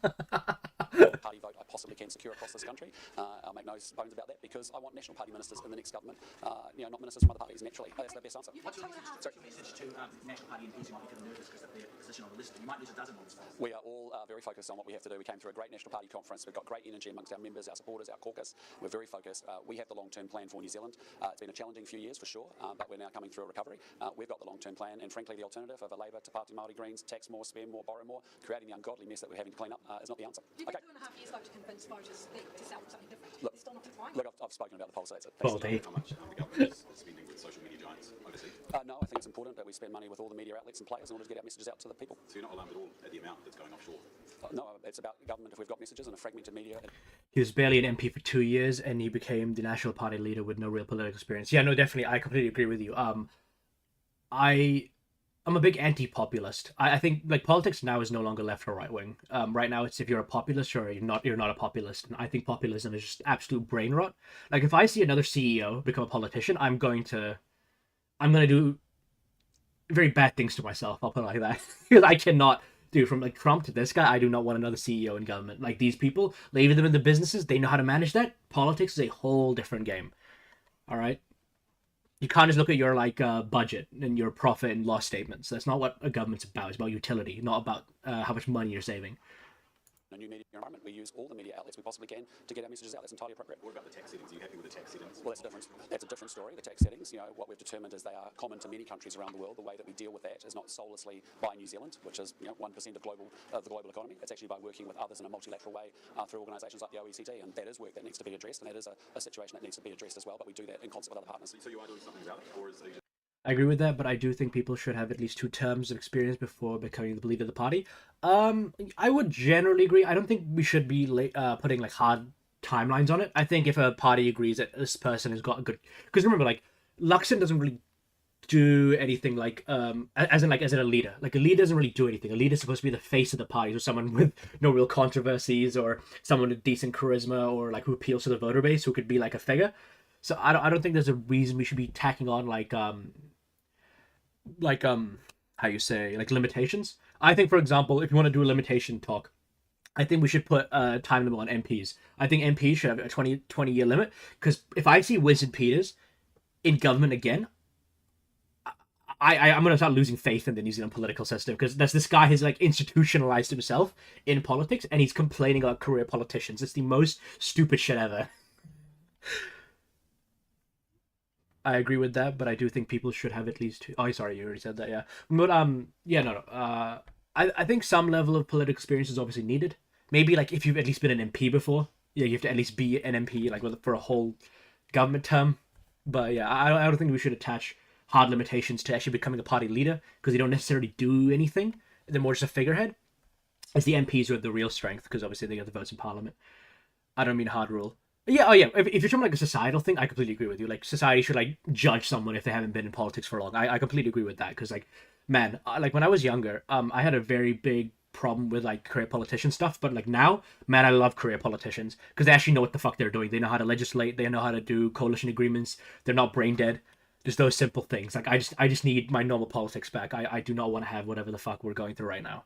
Speaker 7: Party vote I possibly can secure across this country. I'll make no bones about that, because I want National Party ministers in the next government, not ministers from other parties, naturally. That's the best answer.
Speaker 9: What's your message to National Party MPs who might be feeling nervous because of their position on the list? You might lose a dozen on this.
Speaker 7: We are all very focused on what we have to do. We came through a great National Party conference. We've got great energy amongst our members, our supporters, our caucus. We're very focused. We have the long-term plan for New Zealand. It's been a challenging few years for sure, but we're now coming through a recovery. We've got the long-term plan, and frankly, the alternative of a Labor to Party Māori Greens, tax more, spend more, borrow more, creating the ungodly mess that we're having to clean up is not the answer.
Speaker 8: You've got 2.5 years left to convince voters to sell something different.
Speaker 7: Look,
Speaker 8: There's still not time.
Speaker 7: Look, I've spoken about the polls, so that's it.
Speaker 1: Baldy.
Speaker 9: How much the government is spending with social media giants overseas?
Speaker 7: No, I think it's important that we spend money with all the media outlets and players in order to get our messages out to the people.
Speaker 9: So you're not alarmed at all at the amount that's going offshore?
Speaker 7: No, it's about government. If we've got messages and a fragmented media.
Speaker 1: He was barely an MP for 2 years, and he became the National Party leader with no real political experience. Yeah, no, definitely, I completely agree with you. I'm a big anti-populist. I think like politics now is no longer left or right wing. Right now, it's if you're a populist or you're not a populist. And I think populism is just absolute brain rot. Like if I see another CEO become a politician, I'm gonna do very bad things to myself. I'll put it like that. Because I cannot do from like Trump to this guy. I do not want another CEO in government. Like these people, leave them in the businesses. They know how to manage that. Politics is a whole different game. All right. You can't just look at your like budget and your profit and loss statements. That's not what a government's about. It's about utility, not about how much money you're saving.
Speaker 7: A new media environment. We use all the media outlets we possibly can to get our messages out. That's entirely appropriate.
Speaker 9: What about the tax settings? Are you happy with the tax settings?
Speaker 7: Well, that's a different story. The tax settings, what we've determined is they are common to many countries around the world. The way that we deal with that is not soullessly by New Zealand, which is 1% of the global economy. It's actually by working with others in a multilateral way through organisations like the OECD, and that is work that needs to be addressed, and that is a situation that needs to be addressed as well. But we do that in concert with other partners.
Speaker 9: So you are doing something about it, or is it?
Speaker 1: I agree with that, but I do think people should have at least 2 terms of experience before becoming the leader of the party. I would generally agree. I don't think we should be putting like hard timelines on it. I think if a party agrees that this person has got a good, because remember, like Luxon doesn't really do anything like as in a leader. Like a leader doesn't really do anything. A leader is supposed to be the face of the party, or someone with no real controversies, or someone with decent charisma, or like who appeals to the voter base, who could be like a figure. So I don't think there's a reason we should be tacking on like how you say, like limitations. I think, for example, if you want to do a limitation talk, I think we should put a time limit on MPs. I think MPs should have a 20-year limit, because if I see Winston Peters in government again, I'm going to start losing faith in the New Zealand political system, because this guy has like institutionalized himself in politics, and he's complaining about career politicians. It's the most stupid shit ever. I agree with that, but I do think people should have at least 2. Oh, sorry, you already said that, yeah. But I think some level of political experience is obviously needed. Maybe like if you've at least been an MP before, yeah, you have to at least be an MP like for a whole government term. But yeah, I don't think we should attach hard limitations to actually becoming a party leader, because they don't necessarily do anything. They're more just a figurehead. It's the MPs who have the real strength, because obviously they get the votes in Parliament. I don't mean hard rule. Yeah, oh yeah. If you're talking like a societal thing, I completely agree with you. Like society should like judge someone if they haven't been in politics for long. I completely agree with that, because like, man, like when I was younger, I had a very big problem with like career politician stuff. But like now, man, I love career politicians, because they actually know what the fuck they're doing. They know how to legislate. They know how to do coalition agreements. They're not brain dead. Just those simple things. Like I just need my normal politics back. I do not want to have whatever the fuck we're going through right now.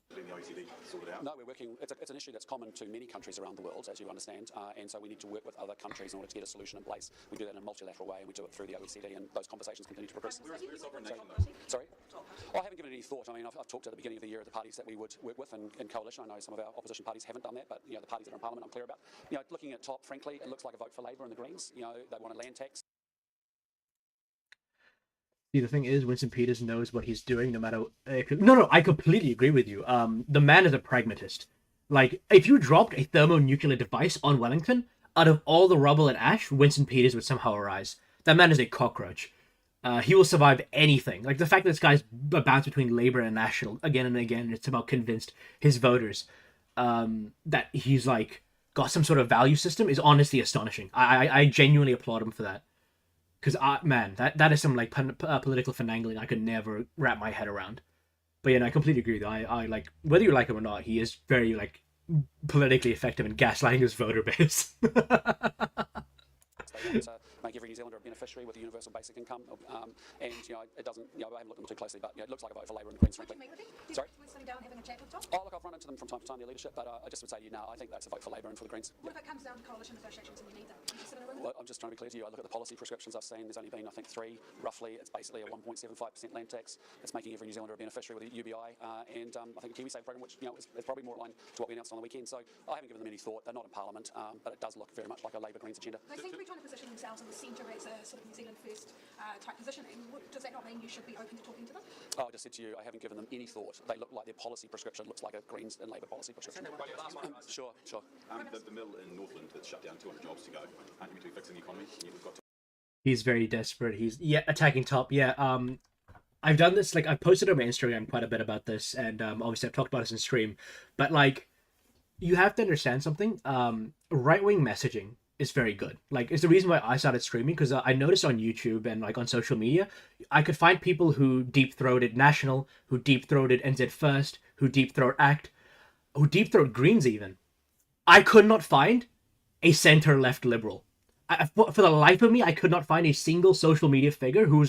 Speaker 9: The OECD sorted out?
Speaker 7: No, we're working. It's an issue that's common to many countries around the world, as you understand, and so we need to work with other countries in order to get a solution in place. We do that in a multilateral way, and we do it through the OECD, and those conversations continue to progress.
Speaker 9: We're a sovereign nation, though.
Speaker 7: Sorry? I haven't given it any thought. I mean, I've talked at the beginning of the year of the parties that we would work with in coalition. I know some of our opposition parties haven't done that, but the parties that are in Parliament, I'm clear about. Looking at top, frankly, it looks like a vote for Labour and the Greens. They want a land tax.
Speaker 1: See, the thing is, Winston Peters knows what he's doing, no matter. No, I completely agree with you. The man is a pragmatist. Like, if you dropped a thermonuclear device on Wellington, out of all the rubble and ash, Winston Peters would somehow arise. That man is a cockroach. He will survive anything. Like, the fact that this guy's bounced between Labour and National again and again, and it's about convinced his voters that he's, like, got some sort of value system is honestly astonishing. I genuinely applaud him for that. Because, man, that is some, like, political finagling I could never wrap my head around. But, yeah, no, I completely agree, though. I like, whether you like him or not, he is very, like, politically effective in gaslighting his voter base.
Speaker 7: Make every New Zealander a beneficiary with a universal basic income. And, it doesn't, I haven't looked at them too closely, but, it looks like a vote for Labour and the Greens, frankly.
Speaker 8: Did you meet with him?
Speaker 7: Sorry?
Speaker 8: Did you sit down and having a chat with Tom?
Speaker 7: Oh, look, I've run into them from time to time, their leadership, but I just would say to you now, I think that's a vote for Labour and for the Greens.
Speaker 8: What if it comes down to coalition negotiations and you need them? Would you sit in a room with
Speaker 7: Well, I'm just trying to be clear to you. I look at the policy prescriptions I've seen. There's only been, I think, 3, roughly. It's basically a 1.75% land tax. It's making every New Zealander a beneficiary with a UBI. And I think the KiwiSaver program, which, is probably more aligned to what we announced on the weekend. So I haven't given them any thought. They're not in Parliament, but it does look very much like a Labour Greens agenda.
Speaker 8: They seem to be trying to position themselves in the centre as a sort of New Zealand first type positioning. Does that not mean you should be open to talking to them?
Speaker 7: Oh, I just said to you, I haven't given them any thought. They look like their policy prescription looks like a Greens and Labour policy prescription. Sure.
Speaker 10: The mill in Northland has shut down 200 jobs to go. Aren't you meant to be fixing the economy? You've got to...
Speaker 1: He's very desperate. He's attacking top. Yeah. I've done this. Like, I've posted on my Instagram quite a bit about this, and obviously I've talked about this in stream. But like, you have to understand something. Right-wing messaging is very good. Like, it's the reason why I started streaming, because I noticed on YouTube and like on social media, I could find people who deep-throated National, who deep-throated NZ First, who deep-throat ACT, who deep-throat Greens even. I could not find a center-left liberal. For the life of me, I could not find a single social media figure who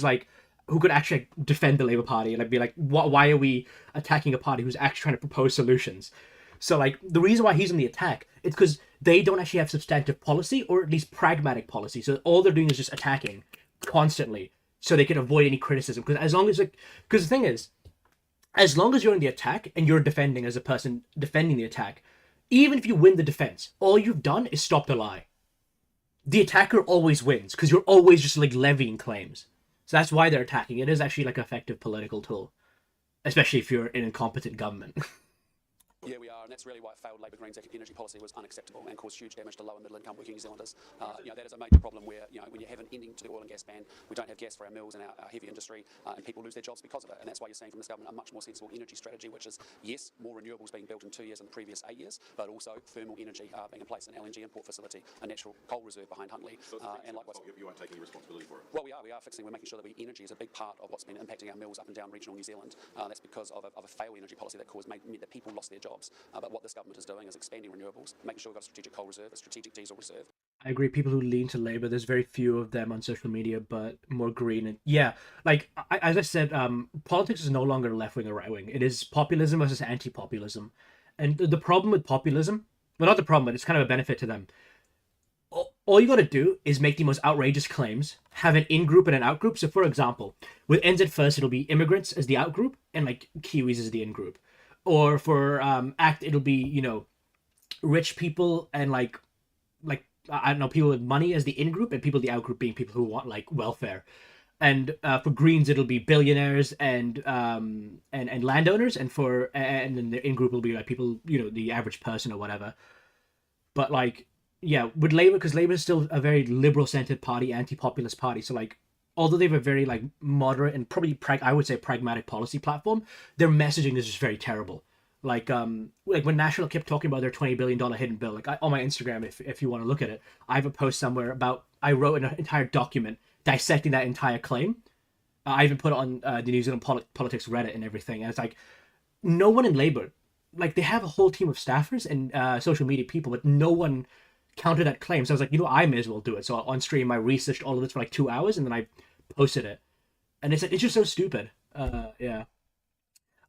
Speaker 1: could actually defend the Labour Party. And I'd be like, why are we attacking a party who's actually trying to propose solutions? So, like, the reason why he's on the attack is because they don't actually have substantive policy, or at least pragmatic policy. So all they're doing is just attacking constantly so they can avoid any criticism. Because the thing is, as long as you're in the attack and you're defending as a person defending the attack, even if you win the defense, all you've done is stopped a lie. The attacker always wins because you're always just like levying claims. So that's why they're attacking. It is actually like an effective political tool, especially if you're an incompetent government.
Speaker 7: Yeah, we are, and that's really why failed Labour Greens energy policy was unacceptable and caused huge damage to low and middle income working New Zealanders. That is a major problem where, when you have an ending to the oil and gas ban, we don't have gas for our mills and our heavy industry, and people lose their jobs because of it. And that's why you're seeing from this government a much more sensible energy strategy, which is, yes, more renewables being built in 2 years than the previous 8 years, but also thermal energy being in place, an LNG import facility, a natural coal reserve behind Huntly, and likewise.
Speaker 10: You aren't taking responsibility for it?
Speaker 7: Well, we are fixing, we're making sure that energy is a big part of what's been impacting our mills up and down regional New Zealand. That's because of a failed energy policy that meant that people lost their jobs. But what this government is doing is expanding renewables, making sure we've got a strategic coal reserve, a strategic diesel reserve.
Speaker 1: I agree. People who lean to Labour, there's very few of them on social media, but more green. And yeah, like as I said, politics is no longer left wing or right wing. It is populism versus anti-populism. And the problem with populism, well, not the problem, but it's kind of a benefit to them. All you got to do is make the most outrageous claims, have an in-group and an out-group. So, for example, with NZ First, it'll be immigrants as the out-group and like Kiwis as the in-group. Or for ACT, it'll be, rich people and like I don't know, people with money as the in-group, and people the out-group being people who want like welfare. And for Greens, it'll be billionaires and landowners, and then the in-group will be like people, the average person or whatever. But like, yeah, with Labour, because Labour is still a very liberal-centered party, anti-populist party. So like, although they have a very like moderate and probably I would say pragmatic policy platform, their messaging is just very terrible. Like when National kept talking about their $20 billion hidden bill, like on my Instagram, if you want to look at it, I have a post somewhere about, I wrote an entire document dissecting that entire claim. I even put it on the New Zealand politics Reddit and everything. And it's like, no one in Labour, like they have a whole team of staffers and social media people, but no one countered that claim. So I was like, I may as well do it. So on stream, I researched all of this for like 2 hours and then I posted it. And it's just so stupid. Yeah.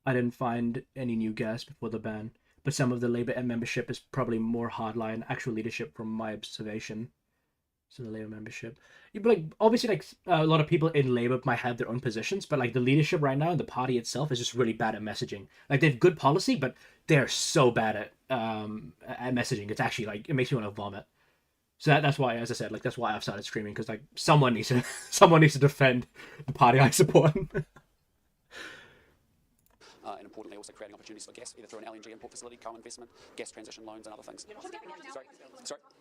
Speaker 1: I didn't find any new guests before the ban, but some of the Labour membership is probably more hardline actual leadership from my observation. So the Labour membership, but like obviously like a lot of people in Labour might have their own positions, but like the leadership right now and the party itself is just really bad at messaging. Like they have good policy, but they're so bad at messaging. It's actually like, it makes me want to vomit. So that's why, as I said, like that's why I've started streaming, because like someone needs to defend the party I support.
Speaker 7: And importantly, also creating opportunities for gas, either through an LNG import facility, co-investment, gas transition loans, and other things. Sorry.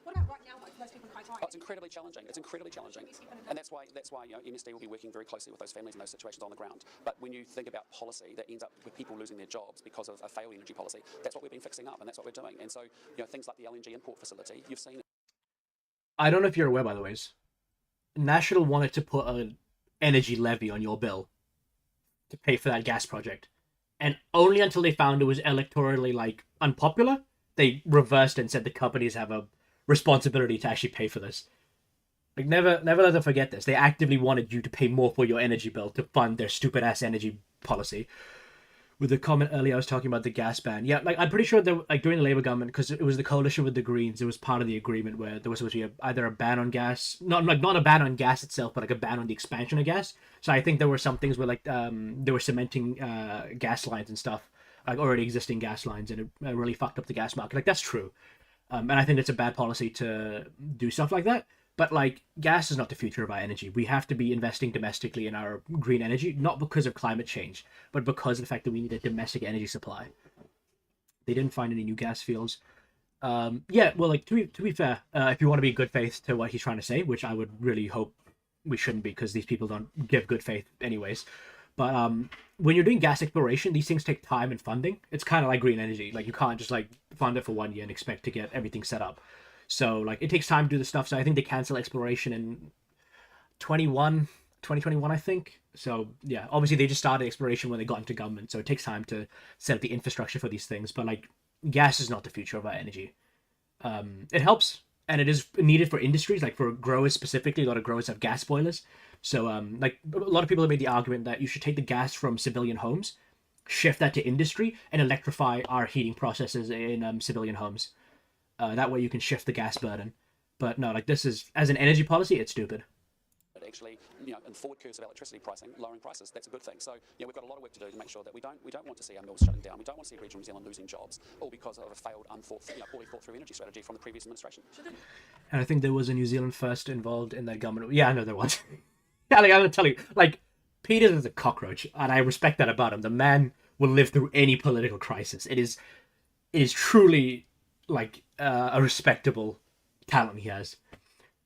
Speaker 8: What about right now, though, for those people in high tide?
Speaker 7: Oh, it's incredibly challenging. It's incredibly challenging, and that's why MSD will be working very closely with those families in those situations on the ground. But when you think about policy that ends up with people losing their jobs because of a failed energy policy, that's what we've been fixing up, and that's what we're doing. And so, things like the LNG import facility, you've seen.
Speaker 1: I don't know if you're aware, by the way, National wanted to put an energy levy on your bill to pay for that gas project. And only until they found it was electorally like unpopular, they reversed and said the companies have a responsibility to actually pay for this. Like never let them forget this. They actively wanted you to pay more for your energy bill to fund their stupid ass energy policy. With the comment earlier, I was talking about the gas ban. Yeah, like I'm pretty sure that like during the Labour government, because it was the coalition with the Greens, it was part of the agreement where there was supposed to be either a ban on gas, not a ban on gas itself, but like a ban on the expansion of gas. So I think there were some things where like they were cementing gas lines and stuff, like already existing gas lines, and it really fucked up the gas market. Like that's true, and I think it's a bad policy to do stuff like that. But like gas is not the future of our energy. We have to be investing domestically in our green energy, not because of climate change, but because of the fact that we need a domestic energy supply. They didn't find any new gas fields. Yeah, well, like to be fair, if you want to be good faith to what he's trying to say, which I would really hope we shouldn't be, because these people don't give good faith anyways. But when you're doing gas exploration, these things take time and funding. It's kind of like green energy. Like you can't just like fund it for 1 year and expect to get everything set up. So like it takes time to do the stuff. So I think they canceled exploration in 2021, I think. So yeah, obviously they just started exploration when they got into government. So it takes time to set up the infrastructure for these things. But like gas is not the future of our energy. It helps, and it is needed for industries, like for growers specifically. A lot of growers have gas boilers. So like a lot of people have made the argument that you should take the gas from civilian homes, shift that to industry, and electrify our heating processes in civilian homes. That way you can shift the gas burden. But no, like this is, as an energy policy, it's stupid.
Speaker 7: Actually, in forward curves of electricity pricing, lowering prices, that's a good thing. So, we've got a lot of work to do to make sure that we don't want to see our mills shutting down. We don't want to see regional New Zealand losing jobs, all because of a failed, poorly thought through energy strategy from the previous administration.
Speaker 1: And I think there was a New Zealand First involved in that government. Yeah, I know there was. Yeah, like I'm gonna tell you, like Peters is a cockroach, and I respect that about him. The man will live through any political crisis. It is truly like a respectable talent he has.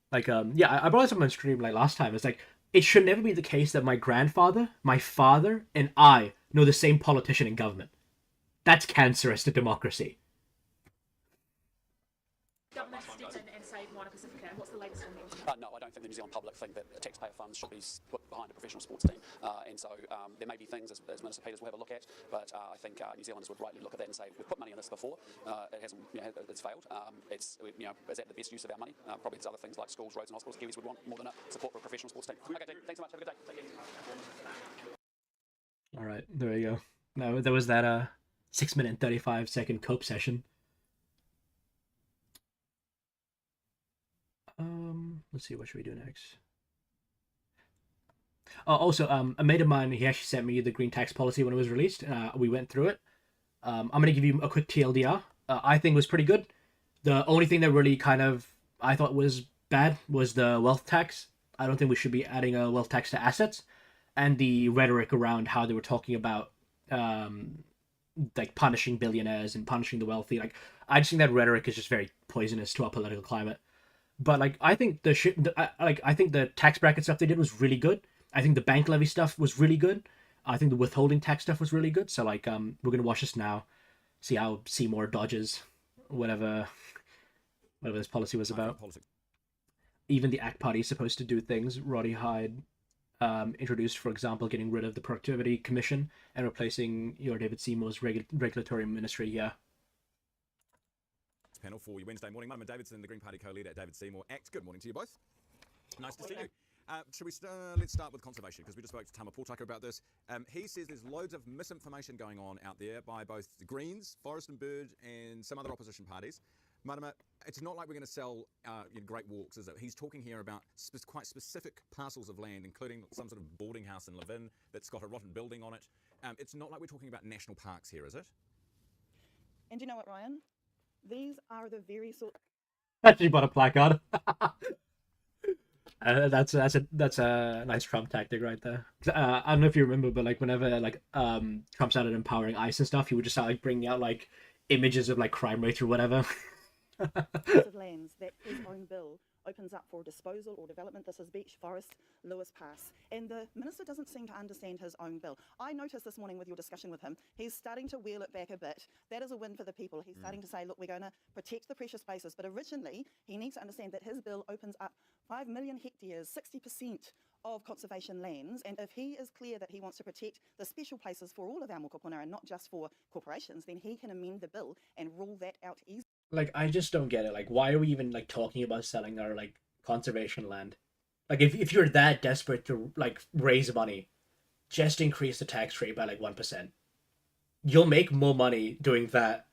Speaker 1: Like yeah, I brought this up on stream like last time. It's like it should never be the case that my grandfather, my father, and I know the same politician in government. That's cancerous to democracy.
Speaker 6: Government step in and save Moana Pacifica. What's the latest on that?
Speaker 7: No, I don't think the New Zealand public think that taxpayer funds should be put behind a professional sports team. And so there may be things, as Minister Peters will have a look at, but I think New Zealanders would rightly look at that and say, we've put money in this before, it hasn't, it's failed. Is that the best use of our money? Probably it's other things like schools, roads and hospitals. Kiwis would want more than a support for a professional sports team. Okay, thanks so much. Have a good day. Take care.
Speaker 1: All right, there we go. Now there was that 6 minute and 35-second cope session. Let's see, what should we do next? Also, a mate of mine, he actually sent me the green tax policy when it was released. We went through it. I'm going to give you a quick TLDR. I think it was pretty good. The only thing that really kind of I thought was bad was the wealth tax. I don't think we should be adding a wealth tax to assets. And the rhetoric around how they were talking about like punishing billionaires and punishing the wealthy. Like, I just think that rhetoric is just very poisonous to our political climate. But like, I think I think the tax bracket stuff they did was really good. I think the bank levy stuff was really good. I think the withholding tax stuff was really good. So like, we're gonna watch this now, see how Seymour dodges whatever this policy was about. Even the ACT Party is supposed to do things. Roddy Hyde introduced, for example, getting rid of the Productivity Commission and replacing your David Seymour's regulatory ministry. Yeah.
Speaker 10: Panel for your Wednesday morning. Marama Davidson, the Green Party co-leader, David Seymour. ACT, good morning to you both. Nice to see you. Let's start with conservation, because we just spoke to Tama Portaka about this. He says there's loads of misinformation going on out there by both the Greens, Forest and Bird, and some other opposition parties. Marama, it's not like we're going to sell Great Walks, is it? He's talking here about quite specific parcels of land, including some sort of boarding house in Levin that's got a rotten building on it. It's not like we're talking about national parks here, is it?
Speaker 11: And you know what, Ryan? These are the very sort
Speaker 1: Actually bought a placard. That's a nice Trump tactic right there. I don't know if you remember, but like whenever like Trump started empowering ICE and stuff, he would just start like bringing out like images of like crime rates or whatever.
Speaker 11: Of lands that his own bill opens up for disposal or development. This is Beach Forest, Lewis Pass. And the minister doesn't seem to understand his own bill. I noticed this morning with your discussion with him, he's starting to wheel it back a bit. That is a win for the people. He's starting to say, look, we're going to protect the precious spaces. But originally, he needs to understand that his bill opens up 5 million hectares, 60% of conservation lands, and if he is clear that he wants to protect the special places for all of our mokopuna and not just for corporations, then he can amend the bill and rule that out easily.
Speaker 1: Like, I just don't get it. Like, why are we even like talking about selling our like conservation land? Like, if you're that desperate to like raise money, just increase the tax rate by like 1%. You'll make more money doing that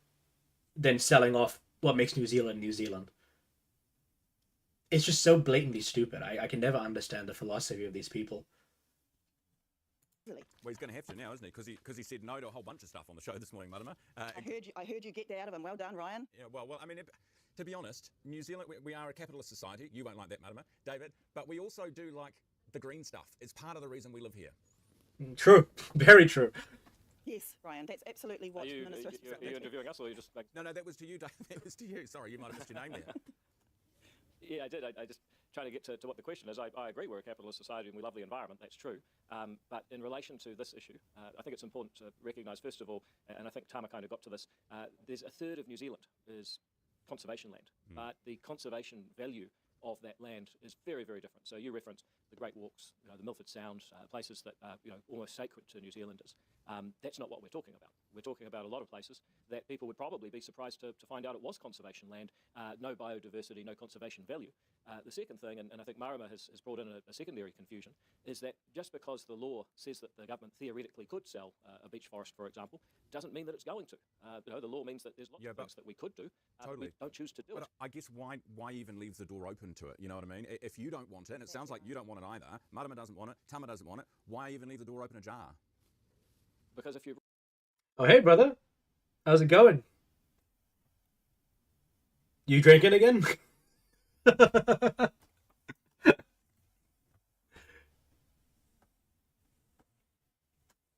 Speaker 1: than selling off what makes New Zealand New Zealand. It's just so blatantly stupid. I can never understand the philosophy of these people.
Speaker 10: Well, he's going to have to now, isn't he? Because he said no to a whole bunch of stuff on the show this morning, Marama.
Speaker 11: I heard you get that out of him. Well done, Ryan.
Speaker 10: Yeah, well, I mean, to be honest, New Zealand, we are a capitalist society. You won't like that, Marama, David. But we also do like the green stuff. It's part of the reason we live here.
Speaker 1: True. Very true.
Speaker 11: Yes, Ryan, that's absolutely what the minister is.
Speaker 12: Are you interviewing us, or are you just like...
Speaker 10: No, that was to you, Dave. That was to you. Sorry, you might have missed your name there.
Speaker 12: Yeah, I did. I just trying to get to what the question is. I agree we're a capitalist society and we love the environment, that's true. But in relation to this issue, I think it's important to recognise, first of all, and I think Tama kind of got to this, there's a third of New Zealand is conservation land, but the conservation value of that land is very, very different. So you referenced the Great Walks, the Milford Sound, places that are almost sacred to New Zealanders. That's not what we're talking about. We're talking about a lot of places that people would probably be surprised to find out it was conservation land, no biodiversity, no conservation value. The second thing, and I think Marama has brought in a secondary confusion, is that just because the law says that the government theoretically could sell a beach forest, for example, doesn't mean that it's going to. The law means that there's lots of things that we could do, but we don't choose to do it.
Speaker 10: I guess why even leave the door open to it? You know what I mean? If you don't want it, and it sounds like you don't want it either, Marama doesn't want it, Tama doesn't want it, why even leave the door open ajar?
Speaker 12: Because if you...
Speaker 1: Oh, hey, brother. How's it going? You drinking again?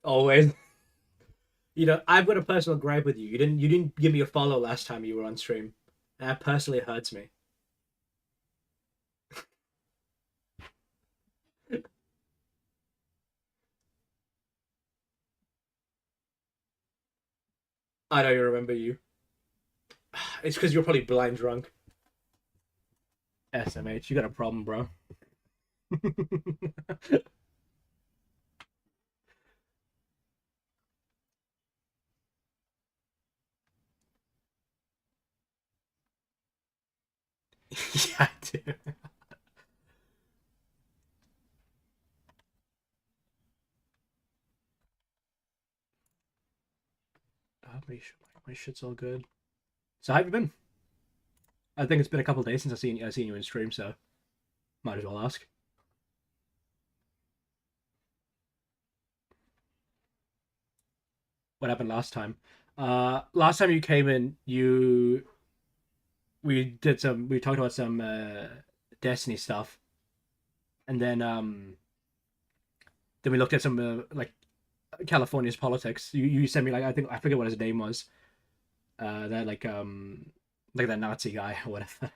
Speaker 1: Always. I've got a personal gripe with you. You didn't give me a follow last time you were on stream. That personally hurts me. I don't remember you. It's because you're probably blind drunk. SMH, you got a problem, bro. Yeah, I do. My shit's all good. So how have you been? I think it's been a couple of days since I've seen you in stream, so might as well ask. What happened last time? Last time you came in, we talked about some Destiny stuff, and then we looked at some like California's politics. You sent me like I forget what his name was. That like that Nazi guy or whatever.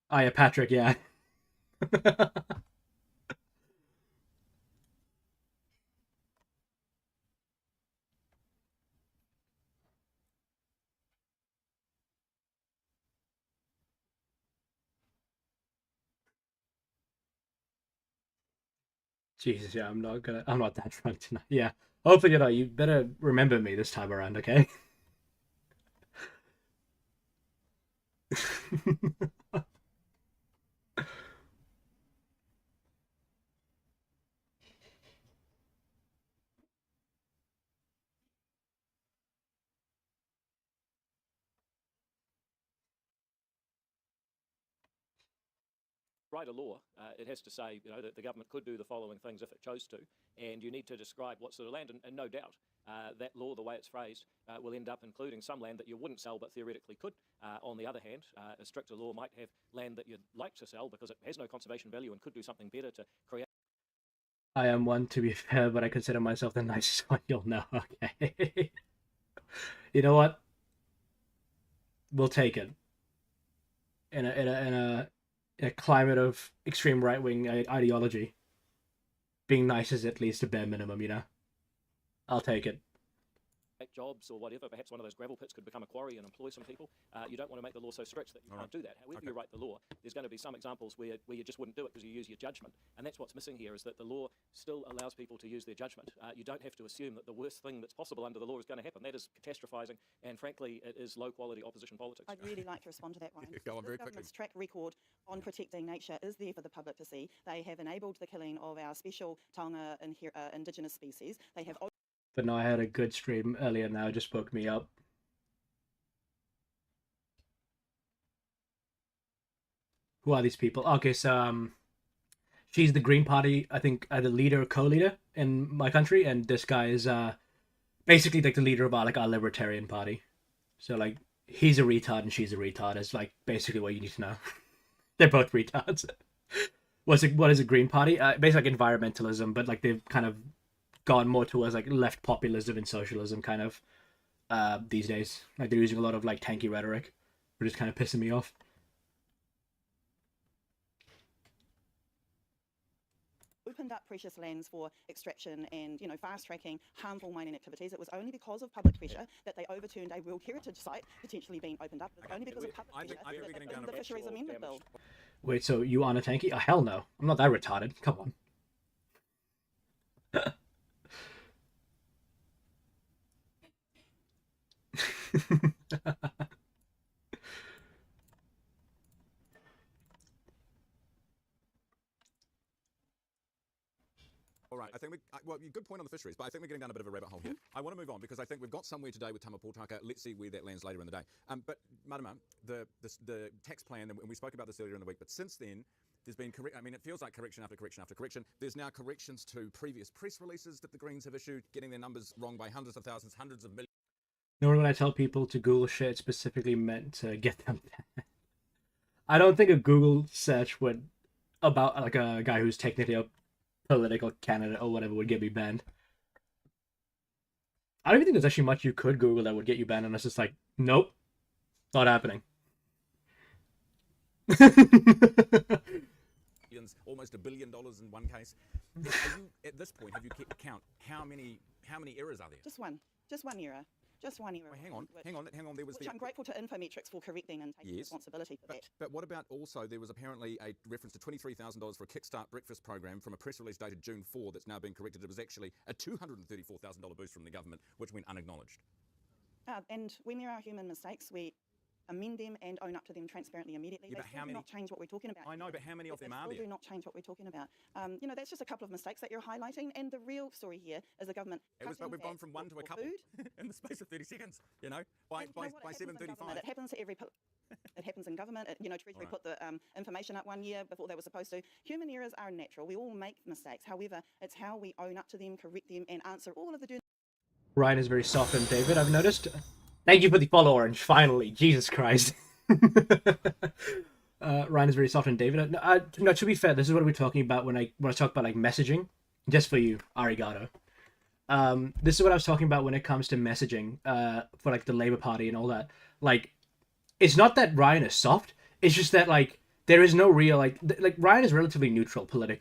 Speaker 1: Oh yeah, Patrick, yeah. Jesus, yeah, I'm not that drunk tonight. Yeah. Hopefully you're not. You better remember me this time around, okay?
Speaker 12: write a law, it has to say, that the government could do the following things if it chose to, and you need to describe what sort of land, and no doubt that law, the way it's phrased, will end up including some land that you wouldn't sell but theoretically could. On the other hand, a stricter law might have land that you'd like to sell because it has no conservation value and could do something better to create.
Speaker 1: I am one, to be fair, but I consider myself the nicest one you'll know. Okay. You know what? We'll take it. In a climate of extreme right-wing ideology, being nice is at least a bare minimum, I'll take it.
Speaker 12: Jobs or whatever, perhaps one of those gravel pits could become a quarry and employ some people. You don't want to make the law so strict that you can't do that. However you write the law, there's going to be some examples where you just wouldn't do it because you use your judgment. And that's what's missing here, is that the law still allows people to use their judgment. You don't have to assume that the worst thing that's possible under the law is going to happen. That is catastrophizing, and frankly, it is low-quality opposition politics.
Speaker 11: I'd really like to respond to that, Ryan.
Speaker 10: Go on very quickly.
Speaker 11: Government's track record on protecting nature is there for the public to see. They have enabled the killing of our special taonga indigenous species. They have...
Speaker 1: But no, I had a good stream earlier now, it just woke me up. Who are these people? Okay, so she's the Green Party, I think, the leader or co-leader in my country, and this guy is basically like the leader of our Libertarian Party. So like he's a retard and she's a retard is like basically what you need to know. They're both retards. What is a Green Party? Basically like environmentalism, but like they've kind of gone more towards like left populism and socialism kind of these days. Like they're using a lot of like tanky rhetoric, which is kind of pissing me off.
Speaker 11: Opened up precious lands for extraction and, fast-tracking harmful mining activities. It was only because of public pressure that they overturned a World Heritage Site potentially being opened up. It was only because of public pressure that the Fisheries Amendment Bill.
Speaker 1: Wait, so you on a tanky? Oh, hell no. I'm not that retarded. Come on.
Speaker 10: All right, I think good point on the fisheries, but I think we're getting down a bit of a rabbit hole here. I want to move on because I think we've got somewhere today with Tama Pōtaka. Let's see where that lands later in the day. But Marama, the tax plan, and we spoke about this earlier in the week, but since then, there's been it feels like correction after correction after correction. There's now corrections to previous press releases that the Greens have issued, getting their numbers wrong by hundreds of thousands, hundreds of millions.
Speaker 1: Nor when I tell people to Google shit, it's specifically meant to get them. I don't think a Google search about like a guy who's technically a political candidate or whatever would get me banned. I don't even think there's actually much you could Google that would get you banned, unless it's like, nope, not happening.
Speaker 10: Almost $1 billion in one case. At this point, have you kept count? How many errors are there?
Speaker 11: Just one error. Just one error.
Speaker 10: Well, hang on. There was
Speaker 11: I'm grateful to Infometrics for correcting and taking responsibility for that.
Speaker 10: But what about also there was apparently a reference to $23,000 for a Kickstart breakfast program from a press release dated June 4 that's now been corrected. It was actually a $234,000 boost from the government, which went unacknowledged.
Speaker 11: And when there are human mistakes, we amend them and own up to them transparently immediately.
Speaker 10: Yeah,
Speaker 11: they do not change what we're talking about.
Speaker 10: I know, but how many of them are there?
Speaker 11: Do not change what we're talking about. That's just a couple of mistakes that you're highlighting, and the real story here is the government.
Speaker 10: But we've gone from one to a couple in the space of 30 seconds. By 7:35.
Speaker 11: It happens to every. It happens in government. Treasury put the information up 1 year before they were supposed to. Human errors are natural. We all make mistakes. However, it's how we own up to them, correct them, and answer all of the.
Speaker 1: Ryan is very softened, David, I've noticed. Thank you for the follow, Orange. Finally, Jesus Christ. Ryan is very softened, David. No, to be fair, this is what we're talking about when I talk about like messaging. Just for you, arigato. This is what I was talking about when it comes to messaging for like the Labour Party and all that. Like, it's not that Ryan is soft. It's just that like there is no real like Ryan is relatively neutral politically.